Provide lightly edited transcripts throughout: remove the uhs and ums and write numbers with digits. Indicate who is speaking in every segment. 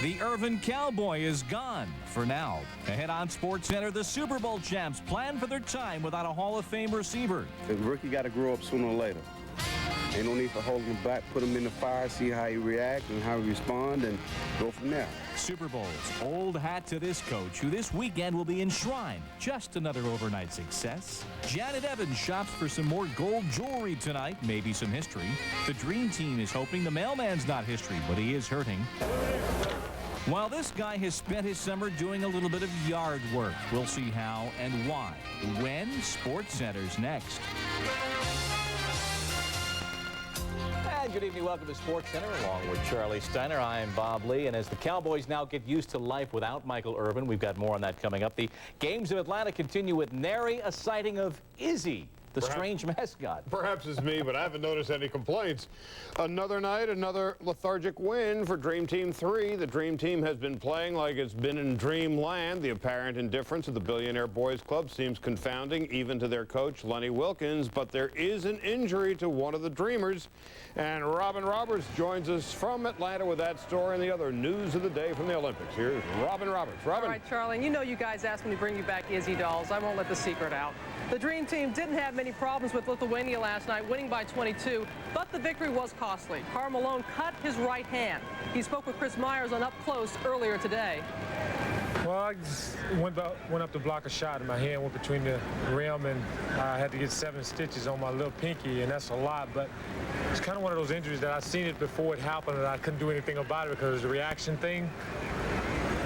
Speaker 1: The Irvin Cowboy is gone for now. Ahead on SportsCenter, the Super Bowl champs plan for their time without a Hall of Fame receiver.
Speaker 2: The rookie got to grow up sooner or later. Ain't no need for holding him back. Put him in the fire, see how he react and how he respond, and go from there.
Speaker 1: Super Bowls, old hat to this coach, who this weekend will be enshrined. Just another overnight success. Janet Evans shops for some more gold jewelry tonight, maybe some history. The Dream Team is hoping the mailman's not history, but he is hurting. While this guy has spent his summer doing a little bit of yard work. We'll see how and why. When SportsCenter's next.
Speaker 3: And good evening. Welcome to SportsCenter along with Charley Steiner. I'm Bob Lee. And as the Cowboys now get used to life without Michael Irvin, we've got more on that coming up. The games of Atlanta continue with nary a sighting of Izzy, the strange mascot.
Speaker 4: Perhaps it's me, but I haven't noticed any complaints. Another night, another lethargic win for Dream Team 3. The Dream Team has been playing like it's been in dreamland. The apparent indifference of the Billionaire Boys Club seems confounding even to their coach, Lenny Wilkins. But there is an injury to one of the Dreamers. And Robin Roberts joins us from Atlanta with that story and the other news of the day from the Olympics. Here's Robin Roberts. Robin.
Speaker 5: All right, Charlie, and you know you guys asked me to bring you back Izzy dolls. I won't let the secret out. The Dream Team didn't have many problems with Lithuania last night, winning by 22, but the victory was costly. Karl Malone cut his right hand. He spoke with Chris Myers on Up Close earlier today.
Speaker 6: Well, I just went up to block a shot, and my hand went between the rim, and I had to get 7 stitches on my little pinky, and that's a lot. But it's kind of one of those injuries that I've seen it before it happened, and I couldn't do anything about it because it was a reaction thing.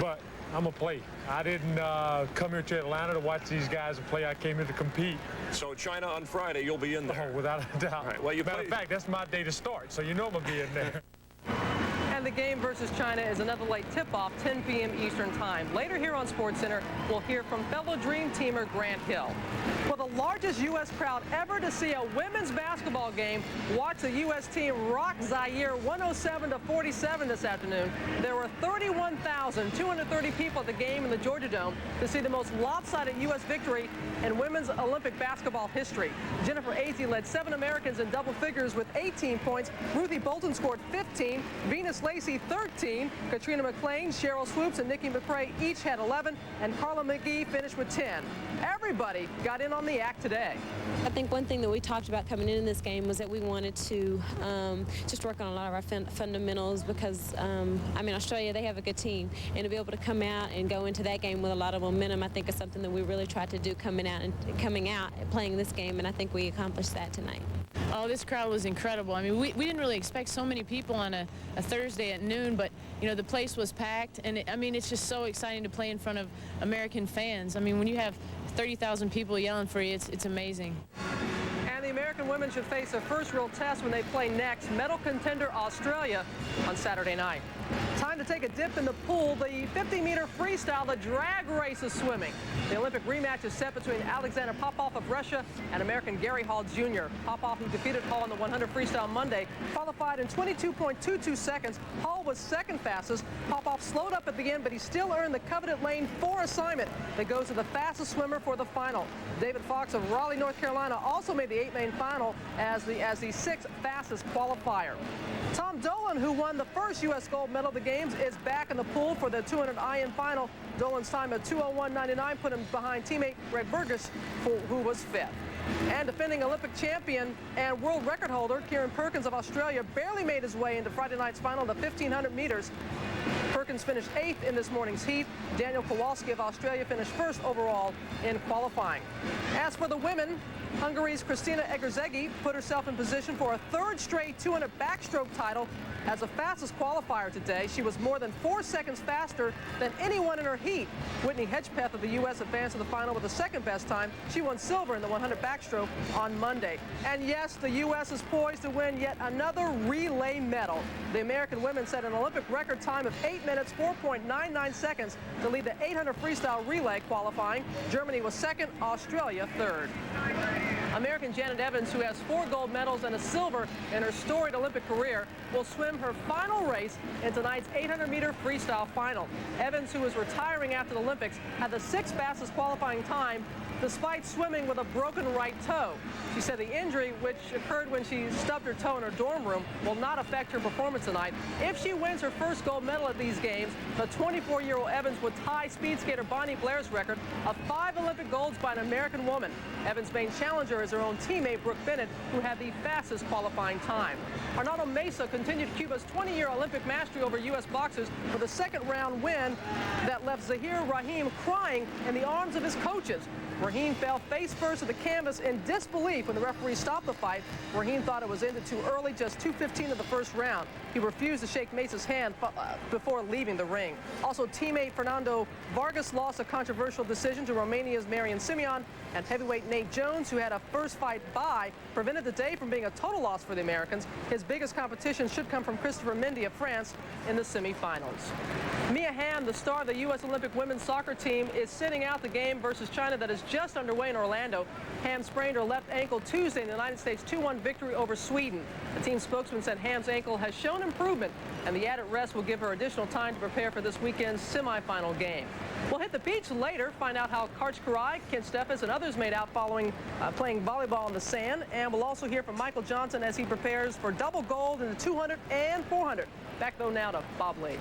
Speaker 6: But I'm going to play. I didn't come here to Atlanta to watch these guys play. I came here to compete.
Speaker 7: So China on Friday, you'll be in there.
Speaker 6: Oh, without a doubt.
Speaker 7: Right, well,
Speaker 6: matter of fact, that's my day to start, so you know I'm going to be in there.
Speaker 5: And the game versus China is another late tip-off, 10 p.m. Eastern Time. Later here on SportsCenter, we'll hear from fellow Dream Teamer Grant Hill. Well, the largest U.S. crowd ever to see a women's basketball game watch the U.S. team rock Zaire 107-47 this afternoon. There were 31,230 people at the game in the Georgia Dome to see the most lopsided U.S. victory in women's Olympic basketball history. Jennifer Azzi led 7 Americans in double figures with 18 points. Ruthie Bolton scored 15. Venus Lacey 13, Katrina McClain, Cheryl Swoops, and Nikki McRae each had 11, and Carla McGee finished with 10. Everybody got in on the act today.
Speaker 8: I think one thing that we talked about coming in this game was that we wanted to just work on a lot of our fundamentals because, I mean, Australia, they have a good team, and to be able to come out and go into that game with a lot of momentum, I think is something that we really tried to do coming out and playing this game, and I think we accomplished that tonight.
Speaker 9: Oh, this crowd was incredible. I mean, we didn't really expect so many people on a Thursday at noon, but, you know, the place was packed. And, I mean, it's just so exciting to play in front of American fans. I mean, when you have 30,000 people yelling for you, it's amazing.
Speaker 5: And the American women should face their first real test when they play next, medal contender Australia, on Saturday night. Time to take a dip in the pool. The 50-meter freestyle, the drag race is swimming. The Olympic rematch is set between Alexander Popov of Russia and American Gary Hall Jr. Popov, who defeated Hall in the 100 freestyle Monday, qualified in 22.22 seconds. Hall was second fastest. Popov slowed up at the end, but he still earned the coveted lane 4 assignment that goes to the fastest swimmer for the final. David Fox of Raleigh, North Carolina, also made the 8-lane final as the 6th fastest qualifier. Tom Dolan, who won the first U.S. gold medal of the games, is back in the pool for the 200 IM final. Dolan's time of 2:01.99 put him behind teammate Greg Burgess, who was 5th. And defending Olympic champion and world record holder Kieran Perkins of Australia barely made his way into Friday night's final, the 1,500 meters. Perkins finished 8th in this morning's heat. Daniel Kowalski of Australia finished 1st overall in qualifying. As for the women, Hungary's Kristina Egerzegi put herself in position for a 3rd straight 200 backstroke title as the fastest qualifier today. She was more than 4 seconds faster than anyone in her heat. Whitney Hedgepeth of the U.S. advanced to the final with the 2nd best time. She won silver in the 100 backstroke on Monday. And yes, the U.S. is poised to win yet another relay medal. The American women set an Olympic record time of 8 minutes, 4.99 seconds to lead the 800 freestyle relay qualifying. Germany was 2nd, Australia 3rd. American Janet Evans, who has 4 gold medals and a silver in her storied Olympic career, will swim her final race in tonight's 800-meter freestyle final. Evans, who is retiring after the Olympics, had the 6th fastest qualifying time despite swimming with a broken right toe. She said the injury, which occurred when she stubbed her toe in her dorm room, will not affect her performance tonight. If she wins her first gold medal at these games, the 24-year-old Evans would tie speed skater Bonnie Blair's record of 5 Olympic golds by an American woman. Evans' main challenger is her own teammate, Brooke Bennett, who had the fastest qualifying time. Arnaldo Mesa continued Cuba's 20-year Olympic mastery over U.S. boxers with a second-round win that left Zahir Rahim crying in the arms of his coaches. Rahim fell face first to the canvas in disbelief when the referee stopped the fight. Rahim thought it was ended too early, just 2:15 of the first round. He refused to shake Mesa's hand before leaving the ring. Also, teammate Fernando Vargas lost a controversial decision to Romania's Marian Simeon, and heavyweight Nate Jones, who had a first fight bye, prevented the day from being a total loss for the Americans. His biggest competition should come from Christopher Mendy of France in the semifinals. Mia Hamm, the star of the U.S. Olympic women's soccer team, is sitting out the game versus China that is just underway in Orlando. Hamm sprained her left ankle Tuesday in the United States 2-1 victory over Sweden. The team spokesman said Hamm's ankle has shown improvement, and the added rest will give her additional time to prepare for this weekend's semifinal game. We'll hit the beach later, find out how Karch Karai, Ken Steffes, and others made out following playing volleyball in the sand. And we'll also hear from Michael Johnson as he prepares for double gold in the 200 and 400. Back, though, now to Bob Lee.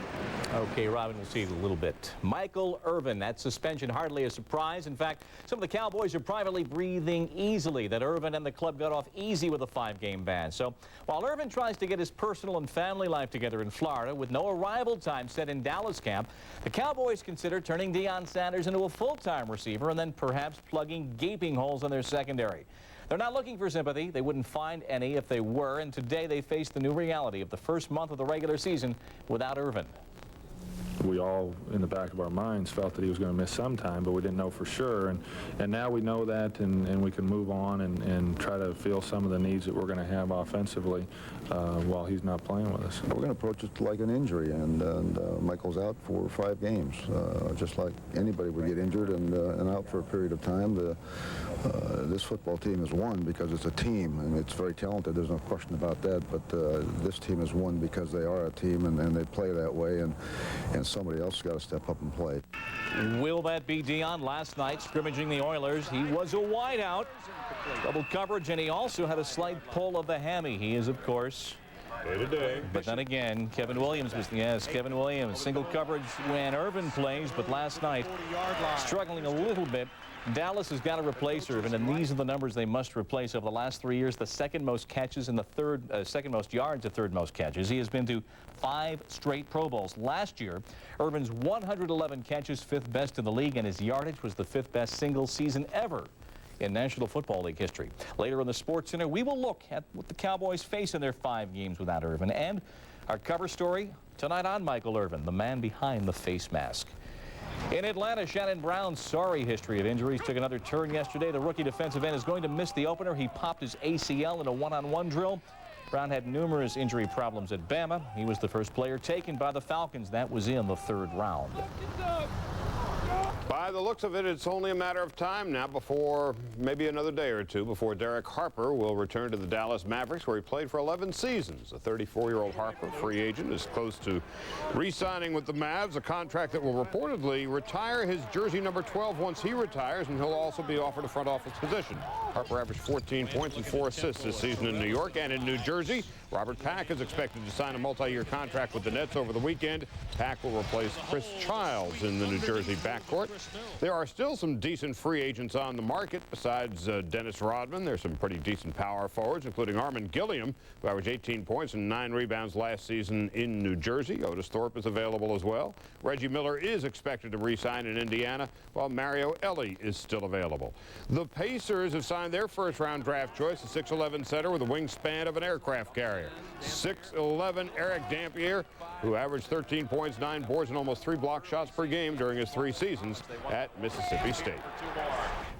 Speaker 3: Okay, Robin, we'll see you in a little bit. Michael Irvin, that suspension hardly a surprise. In fact, some of the Cowboys are privately breathing easily that Irvin and the club got off easy with a 5-game ban. So while Irvin tries to get his personal and family life together in Florida with no arrival time set in Dallas camp, the Cowboys consider turning Deion Sanders into a full-time receiver and then perhaps plugging gaping holes in their secondary. They're not looking for sympathy. They wouldn't find any if they were, and today they face the new reality of the first month of the regular season without Irvin.
Speaker 10: We all, in the back of our minds, felt that he was going to miss some time, but we didn't know for sure. And now we know that, and we can move on and try to fill some of the needs that we're going to have offensively while he's not playing with us.
Speaker 11: We're going to approach it like an injury, and Michael's out for 5 games, just like anybody would get injured and out for a period of time. This football team has won because it's a team, and it's very talented. There's no question about that. But this team has won because they are a team, and they play that way, and somebody else has got to step up and play.
Speaker 3: Will that be Deion? Last night, scrimmaging the Oilers, he was a wideout. Double coverage, and he also had a slight pull of the hammy. He is, of course,
Speaker 4: day-to-day.
Speaker 3: But then again, Kevin Williams was, Kevin Williams. Single coverage when Irvin plays, but last night, struggling a little bit. Dallas has got to replace Irvin, and these are the numbers they must replace over the last 3 years. The second most catches and the second most yards, the third most catches. He has been to 5 straight Pro Bowls. Last year, Irvin's 111 catches, 5th best in the league, and his yardage was the 5th best single season ever in National Football League history. Later on the SportsCenter, we will look at what the Cowboys face in their 5 games without Irvin, and our cover story tonight on Michael Irvin, the man behind the face mask. In Atlanta, Shannon Brown's sorry history of injuries took another turn yesterday. The rookie defensive end is going to miss the opener. He popped his ACL in a one-on-one drill. Brown had numerous injury problems at Bama. He was the first player taken by the Falcons. That was in the 3rd round.
Speaker 4: By the looks of it, it's only a matter of time now before maybe another day or two before Derek Harper will return to the Dallas Mavericks, where he played for 11 seasons. The 34-year-old Harper, free agent, is close to re-signing with the Mavs, a contract that will reportedly retire his jersey number 12 once he retires, and he'll also be offered a front office position. Harper averaged 14 points and 4 assists this season in New York and in New Jersey. Robert Pack is expected to sign a multi-year contract with the Nets over the weekend. Pack will replace Chris Childs in the New Jersey backcourt. There are still some decent free agents on the market besides Dennis Rodman. There's some pretty decent power forwards, including Armin Gilliam, who averaged 18 points and 9 rebounds last season in New Jersey. Otis Thorpe is available as well. Reggie Miller is expected to re-sign in Indiana, while Mario Elie is still available. The Pacers have signed their first-round draft choice, a 6'11 center with a wingspan of an aircraft carrier. 6'11 Eric Dampier, who averaged 13 points, 9 boards, and almost 3 block shots per game during his 3 seasons at Mississippi State.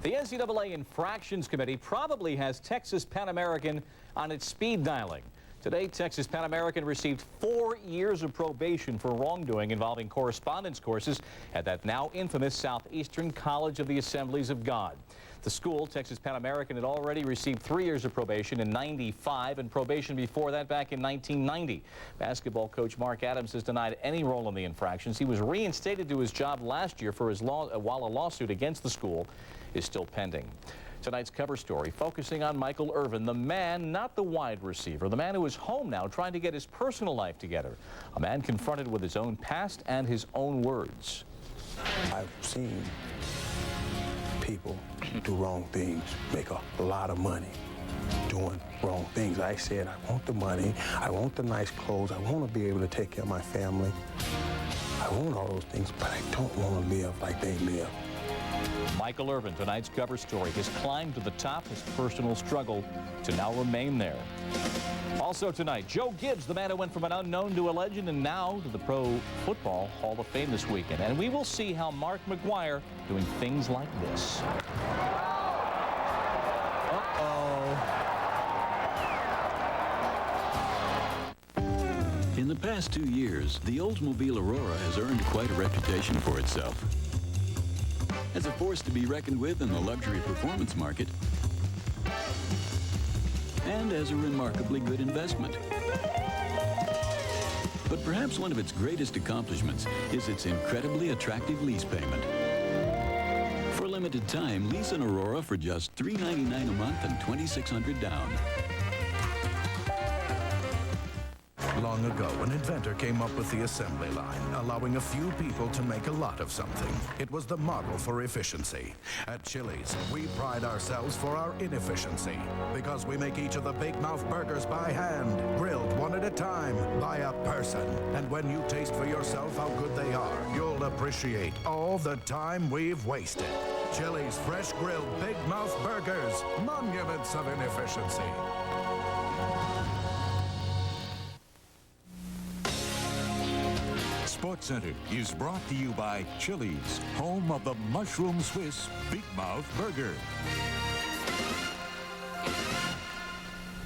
Speaker 3: The NCAA Infractions Committee probably has Texas Pan American on its speed dialing. Today, Texas Pan American received 4 years of probation for wrongdoing involving correspondence courses at that now infamous Southeastern College of the Assemblies of God. The school, Texas Pan American, had already received 3 years of probation in '95 and probation before that back in 1990. Basketball coach Mark Adams has denied any role in the infractions. He was reinstated to his job last year for his while a lawsuit against the school is still pending. Tonight's cover story focusing on Michael Irvin, the man, not the wide receiver, the man who is home now trying to get his personal life together. A man confronted with his own past and his own words.
Speaker 12: I've seen people do wrong things, make a lot of money doing wrong things. I said, I want the money, I want the nice clothes, I want to be able to take care of my family. I want all those things, but I don't want to live like they live.
Speaker 3: Michael Irvin, tonight's cover story, his climb to the top, his personal struggle to now remain there. Also tonight, Joe Gibbs, the man who went from an unknown to a legend and now to the Pro Football Hall of Fame this weekend. And we will see how Mark McGuire doing things like this.
Speaker 13: In the past 2 years, the Oldsmobile Aurora has earned quite a reputation for itself. As a force to be reckoned with in the luxury performance market, and as a remarkably good investment. But perhaps one of its greatest accomplishments is its incredibly attractive lease payment. For a limited time, lease an Aurora for just $399 a month and $2,600 down.
Speaker 14: Long ago, an inventor came up with the assembly line, allowing a few people to make a lot of something. It was the model for efficiency. At Chili's, we pride ourselves for our inefficiency, because we make each of the Big Mouth burgers by hand, grilled one at a time, by a person. And when you taste for yourself how good they are, you'll appreciate all the time we've wasted. Chili's fresh grilled Big Mouth burgers, monuments of inefficiency.
Speaker 15: SportsCenter is brought to you by Chili's, home of the Mushroom Swiss Big Mouth Burger.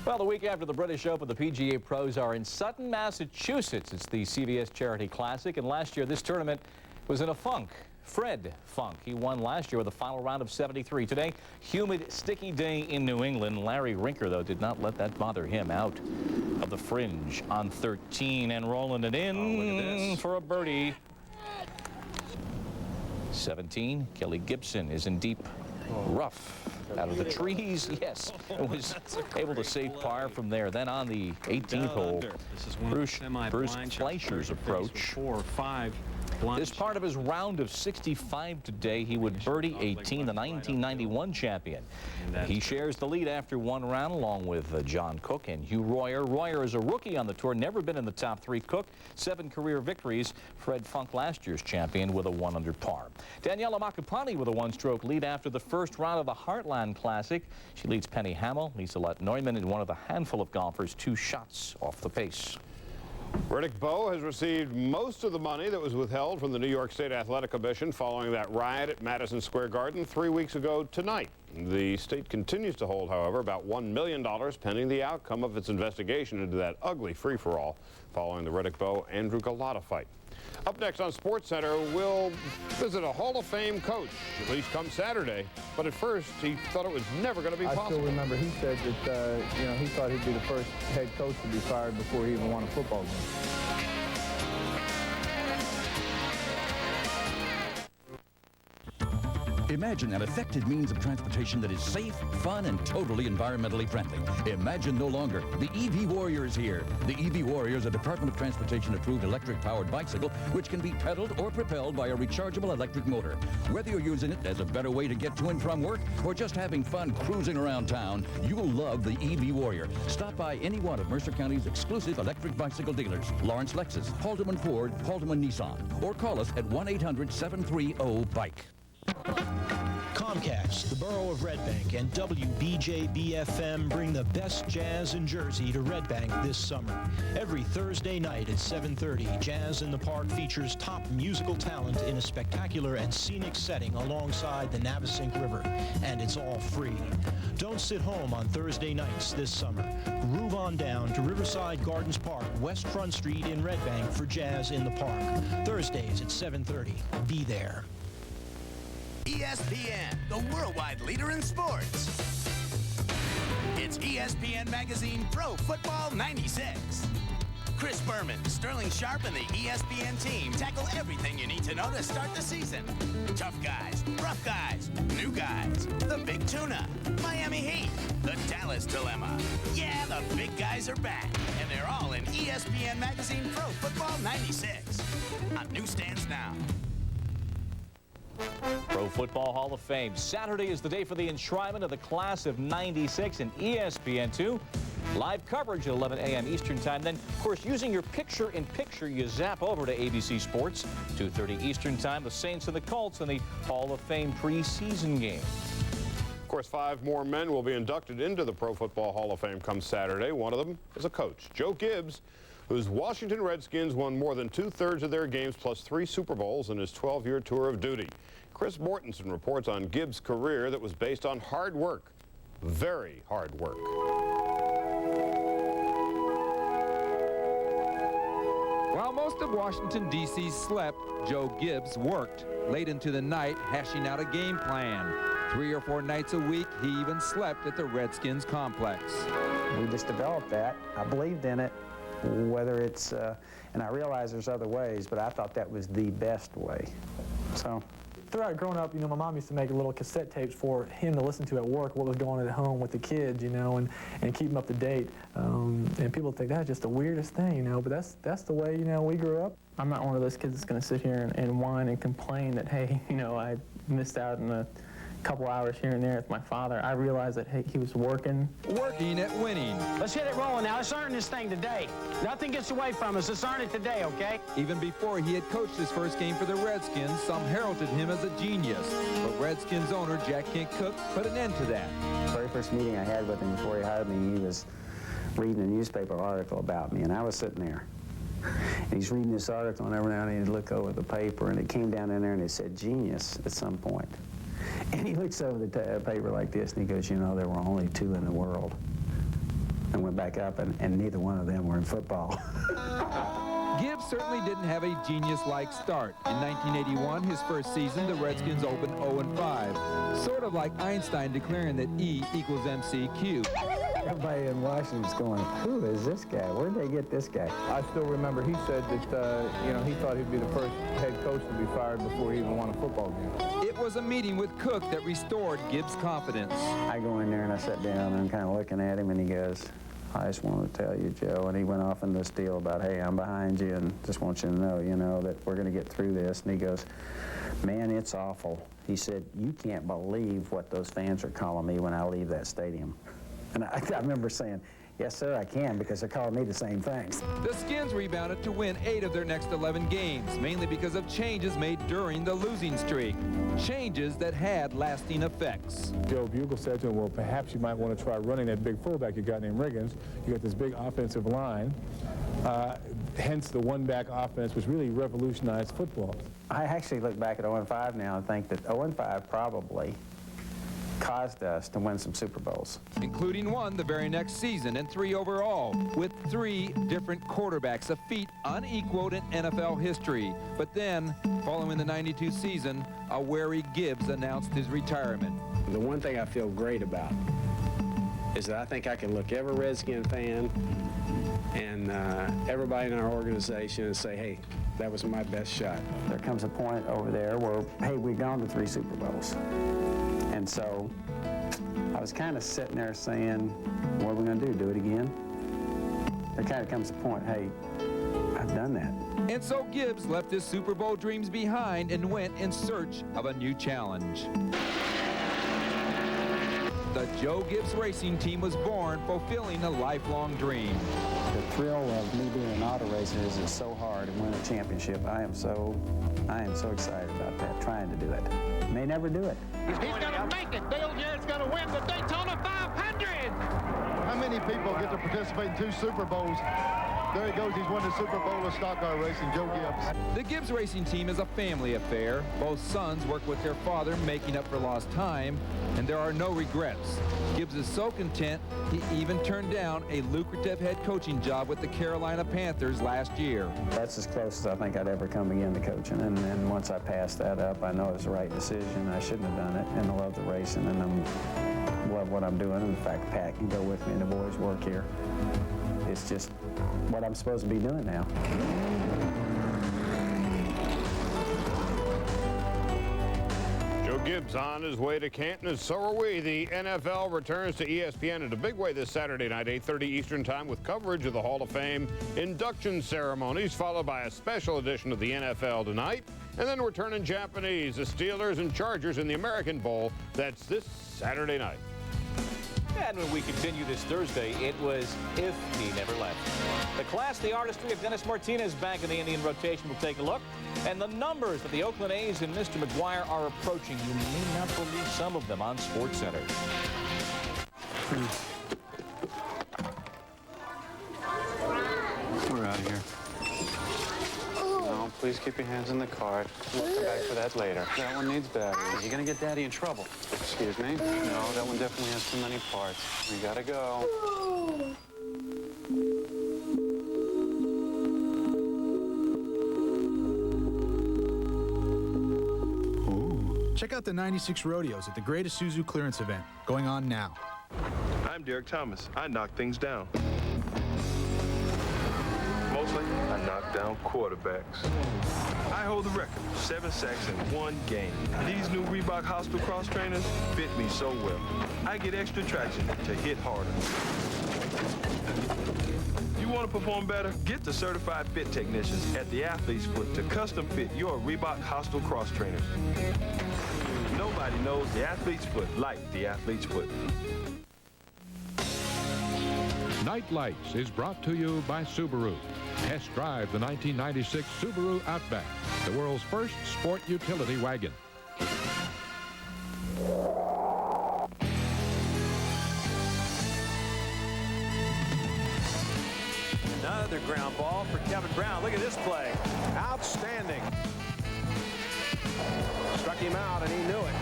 Speaker 3: Well, the week after the British Open, the PGA pros are in Sutton, Massachusetts. It's the CVS Charity Classic, and last year this tournament was in a funk. Fred Funk. He won last year with a final round of 73. Today, humid, sticky day in New England. Larry Rinker, though, did not let that bother him. Out of the fringe on 13 and rolling it in for a birdie. 17, Kelly Gibson is in deep rough. Out of the trees, yes, and was able to save par from there. Then on the 18th hole, Bruce Fleischer's approach. This part of his round of 65 today, he would birdie 18, the 1991 champion. He shares the lead after one round along with John Cook and Hugh Royer. Royer is a rookie on the tour, never been in the top 3. Cook, 7 career victories. Fred Funk, last year's champion, with a 1 under par. Daniela Makapani with a 1-stroke lead after the first round of the Heartland Classic. She leads Penny Hamill, Lisa Neumann, and one of the handful of golfers 2 shots off the pace.
Speaker 4: Riddick Bowe has received most of the money that was withheld from the New York State Athletic Commission following that riot at Madison Square Garden 3 weeks ago tonight. The state continues to hold, however, about $1 million pending the outcome of its investigation into that ugly free-for-all following the Riddick Bowe-Andrew Galata fight. Up next on SportsCenter, we'll visit a Hall of Fame coach, at least come Saturday. But at first, he thought it was never going to be possible.
Speaker 16: I still remember he said that, he thought he'd be the first head coach to be fired before he even won a football game.
Speaker 17: Imagine an effective means of transportation that is safe, fun, and totally environmentally friendly. Imagine no longer. The EV Warrior is here. The EV Warrior is a Department of Transportation approved electric-powered bicycle which can be pedaled or propelled by a rechargeable electric motor. Whether you're using it as a better way to get to and from work or just having fun cruising around town, you'll love the EV Warrior. Stop by any one of Mercer County's exclusive electric bicycle dealers, Lawrence Lexus, Haldeman Ford, Haldeman Nissan, or call us at 1-800-730-BIKE.
Speaker 18: Comcast, the borough of Red Bank, and WBJB-FM bring the best jazz in Jersey to Red Bank this summer. Every Thursday night at 7:30, Jazz in the Park features top musical talent in a spectacular and scenic setting alongside the Navesink River, and it's all free. Don't sit home on Thursday nights this summer. Groove on down to Riverside Gardens Park, West Front Street in Red Bank for Jazz in the Park. Thursdays at 7:30. Be there.
Speaker 19: ESPN, the worldwide leader in sports. It's ESPN Magazine Pro Football 96. Chris Berman, Sterling Sharp, and the ESPN team tackle everything you need to know to start the season. Tough guys, rough guys, new guys, the Big Tuna, Miami Heat, the Dallas Dilemma. Yeah, the big guys are back, and they're all in ESPN Magazine Pro Football 96. On newsstands now.
Speaker 3: Pro Football Hall of Fame. Saturday is the day for the enshrinement of the class of '96 and ESPN2. Live coverage at 11 a.m. Eastern Time. Then, of course, using your picture-in-picture, you zap over to ABC Sports. 2:30 Eastern Time, the Saints and the Colts in the Hall of Fame preseason game.
Speaker 4: Of course, 5 more men will be inducted into the Pro Football Hall of Fame come Saturday. One of them is a coach, Joe Gibbs, whose Washington Redskins won more than 2/3 of their games plus 3 Super Bowls in his 12-year tour of duty. Chris Mortensen reports on Gibbs' career that was based on hard work, very hard work.
Speaker 20: While most of Washington, D.C. slept, Joe Gibbs worked late into the night, hashing out a game plan. 3 or 4 nights a week, he even slept at the Redskins complex.
Speaker 21: We just developed that. I believed in it, whether it's, and I realize there's other ways, but I thought that was the best way. So.
Speaker 22: Throughout growing up, you know, my mom used to make little cassette tapes for him to listen to at work, what was going on at home with the kids, you know, and keep him up to date. And people think that's just the weirdest thing, you know, but that's the way, you know, we grew up. I'm not one of those kids that's going to sit here and whine and complain that, hey, you know, I missed out on a couple hours here and there with my father. I realized that, hey, he was working
Speaker 20: at winning.
Speaker 23: Let's hit it rolling now. Let's earn this thing today. Nothing gets away from us. Let's earn it today, okay?
Speaker 20: Even before he had coached his first game for the Redskins, some heralded him as a genius. But Redskins owner Jack Kent Cooke put an end to that.
Speaker 21: The very first meeting I had with him before he hired me, he was reading a newspaper article about me, and I was sitting there. And he's reading this article, and every now and then he'd look over the paper, and it came down in there, and it said genius at some point. And he looks over the paper like this, and he goes, you know, there were only 2 in the world. And went back up, and neither one of them were in football.
Speaker 20: Gibbs certainly didn't have a genius-like start. In 1981, his first season, the Redskins opened 0-5. Sort of like Einstein declaring that E equals MC cubed.
Speaker 21: Everybody in Washington's going, who is this guy? Where did they get this guy?
Speaker 16: I still remember he said that, you know, he thought he'd be the first head coach to be fired before he even won a football game.
Speaker 20: It was a meeting with Cooke that restored Gibbs' confidence.
Speaker 21: I go in there and I sat down and I'm kind of looking at him, and he goes, I just want to tell you, Joe, and he went off in this deal about, hey, I'm behind you and just want you to know, you know, that we're going to get through this. And he goes, man, it's awful. He said, you can't believe what those fans are calling me when I leave that stadium. And I remember saying, yes, sir, I can, because they're calling me the same things.
Speaker 20: The Skins rebounded to win 8 of their next 11 games, mainly because of changes made during the losing streak. Changes that had lasting effects.
Speaker 16: Joe Bugel said to him, well, perhaps you might want to try running that big fullback you got named Riggins. You got this big offensive line. Hence the one-back offense, which really revolutionized football.
Speaker 21: I actually look back at 0-5 now and think that 0-5 probably caused us to win some Super Bowls.
Speaker 20: Including one the very next season, and 3 overall, with 3 different quarterbacks, a feat unequaled in NFL history. But then, following the '92 season, a wary Gibbs announced his retirement.
Speaker 24: The one thing I feel great about is that I think I can look every Redskin fan and everybody in our organization and say, hey, that was my best shot.
Speaker 21: There comes a point over there where, hey, we've gone to 3 Super Bowls. And so I was kind of sitting there saying, what are we going to do? Do it again? There kind of comes a point, hey, I've done that.
Speaker 20: And so Gibbs left his Super Bowl dreams behind and went in search of a new challenge. The Joe Gibbs racing team was born, fulfilling a lifelong dream.
Speaker 21: The thrill of me being an auto racer is it's so hard to win a championship. I am so excited about that, trying to do it. May never do it.
Speaker 25: He's going to make it. Dale Jarrett's going to win the Daytona 500.
Speaker 26: How many people get to participate in 2 Super Bowls
Speaker 1: There he goes. He's won the Super Bowl of stock car racing, Joe Gibbs.
Speaker 20: The Gibbs racing team is a family affair. Both sons work with their father, making up for lost time, and there are no regrets. Gibbs is so content, he even turned down a lucrative head coaching job with the Carolina Panthers last year.
Speaker 21: That's as close as I think I'd ever come again to coaching, and once I passed that up, I know it was the right decision. I shouldn't have done it, and I love the racing, and I love what I'm doing, and the fact Pat can go with me and the boys work here. It's just what I'm supposed to be doing now.
Speaker 4: Joe Gibbs on his way to Canton, and so are we. The NFL returns to ESPN in a big way this Saturday night, 8:30 Eastern Time, with coverage of the Hall of Fame induction ceremonies, followed by a special edition of the NFL Tonight, and then returning Japanese, the Steelers and Chargers in the American Bowl. That's this Saturday night.
Speaker 3: And when we continue this Thursday, it was If He Never Left. The class, the artistry of Dennis Martinez back in the Indian rotation. We'll take a look. And the numbers that the Oakland A's and Mr. McGuire are approaching. You may not believe some of them on SportsCenter.
Speaker 2: We're out of here. No, please keep your hands in the cart. We'll come back for that later. That one needs batteries. You're gonna get Daddy in trouble. Excuse me? No, that one definitely has too many parts. We gotta go.
Speaker 6: Check out the 96 rodeos at the Great Isuzu Clearance Event, going on now.
Speaker 7: I'm Derek Thomas. I knock things down. Mostly, I knock down quarterbacks. I hold the record, 7 sacks in 1 game. These new Reebok Hostile Cross Trainers fit me so well. I get extra traction to hit harder. You want to perform better? Get the certified fit technicians at the Athlete's Foot to custom fit your Reebok Hostile Cross Trainers. Nobody knows the Athlete's Foot like the Athlete's Foot.
Speaker 8: Night Lights is brought to you by Subaru. Test drive the 1996 Subaru Outback, the world's first sport utility wagon.
Speaker 26: Another ground ball for Kevin Brown. Look at this play. Outstanding. Struck him out, and he knew it.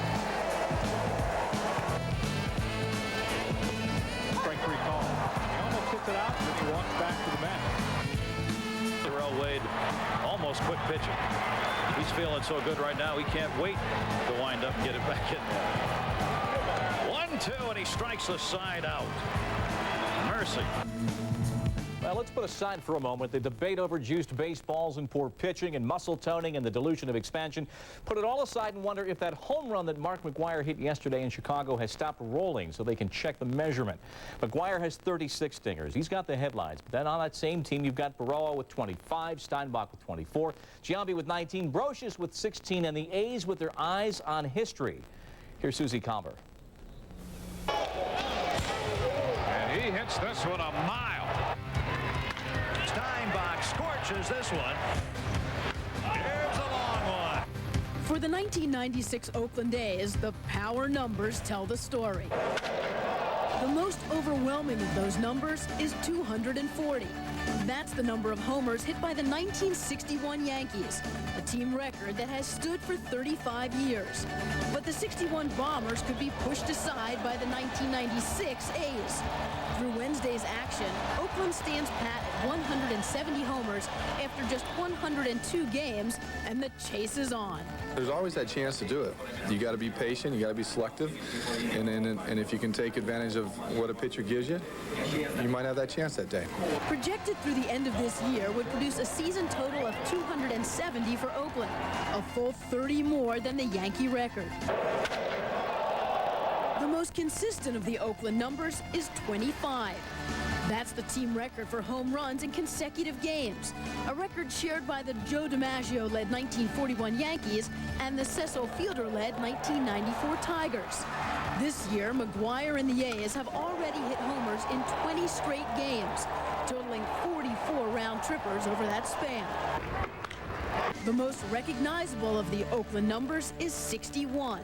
Speaker 27: Strike 3 call. He almost hits it out, and then he walks back to the mat.
Speaker 28: Terrell Wade almost quit pitching. He's feeling so good right now, he can't wait to wind up and get it back in there. 1-2, and he strikes the side out. Mercy.
Speaker 3: Well, let's put aside for a moment the debate over juiced baseballs and poor pitching and muscle toning and the delusion of expansion. Put it all aside and wonder if that home run that Mark McGuire hit yesterday in Chicago has stopped rolling so they can check the measurement. McGuire has 36 stingers. He's got the headlines. But then on that same team, you've got Baroa with 25, Steinbach with 24, Giambi with 19, Brocious with 16, and the A's with their eyes on history. Here's Susie Comber.
Speaker 27: And he hits this one a mile.
Speaker 28: Steinbach scorches this one. Here's a long one.
Speaker 29: For the 1996 Oakland A's, the power numbers tell the story. The most overwhelming of those numbers is 240. That's the number of homers hit by the 1961 Yankees, a team record that has stood for 35 years. But the 61 Bombers could be pushed aside by the 1996 A's. Through Wednesday's action, Oakland stands pat at 170 homers after just 102 games, and the chase is on.
Speaker 30: There's always that chance to do it. You got to be patient, you got to be selective, and if you can take advantage of what a pitcher gives you, you might have that chance that day.
Speaker 29: Projected through the end of this year would produce a season total of 270 for Oakland, a full 30 more than the Yankee record. The most consistent of the Oakland numbers is 25. That's the team record for home runs in consecutive games, a record shared by the Joe DiMaggio-led 1941 Yankees and the Cecil Fielder-led 1994 Tigers. This year, McGuire and the A's have already hit homers in 20 straight games, totaling 44 round trippers over that span. The most recognizable of the Oakland numbers is 61.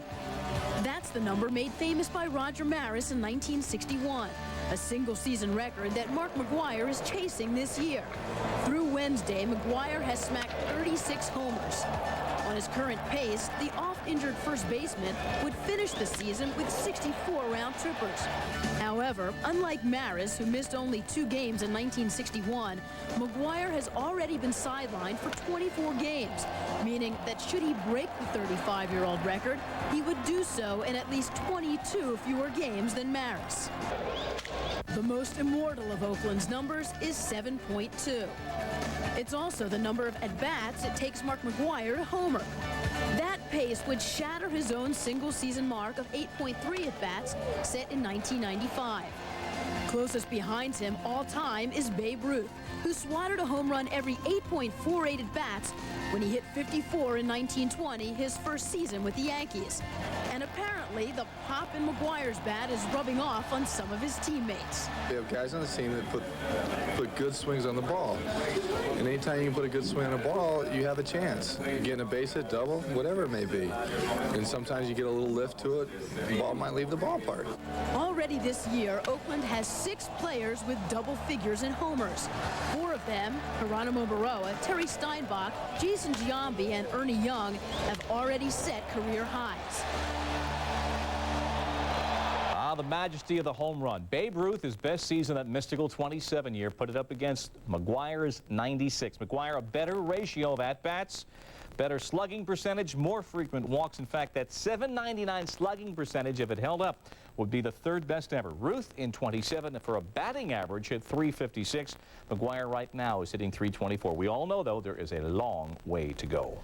Speaker 29: That's the number made famous by Roger Maris in 1961. a single-season record that Mark McGwire is chasing this year. Through Wednesday, McGwire has smacked 36 homers. On his current pace, the oft-injured first baseman would finish the season with 64 round-trippers. However, unlike Maris, who missed only 2 games in 1961, McGwire has already been sidelined for 24 games, meaning that should he break the 35-year-old record, he would do so in at least 22 fewer games than Maris. The most immortal of Oakland's numbers is 7.2. It's also the number of at-bats it takes Mark McGwire to homer. That pace would shatter his own single-season mark of 8.3 at-bats set in 1995. Closest behind him all time is Babe Ruth, who swatted a home run every 8.48 at-bats when he hit 54 in 1920, his first season with the Yankees. And apparently, the pop in McGwire's bat is rubbing off on some of his teammates.
Speaker 30: We have guys on the team that put good swings on the ball. And anytime you can put a good swing on a ball, you have a chance. You're getting a base hit, double, whatever it may be. And sometimes you get a little lift to it, the ball might leave the ballpark.
Speaker 29: Already this year, Oakland has 6 players with double figures in homers. 4 of them, Geronimo Baroa, Terry Steinbach, Jason Giambi, and Ernie Young, have already set career highs.
Speaker 3: The majesty of the home run. Babe Ruth, his best season, that mystical 27-year, put it up against McGwire's 96. McGwire, a better ratio of at-bats, better slugging percentage, more frequent walks. In fact, that .799 slugging percentage, if it held up, would be the 3rd best ever. Ruth in 27 for a batting average hit .356. McGwire right now is hitting .324. We all know, though, there is a long way to go.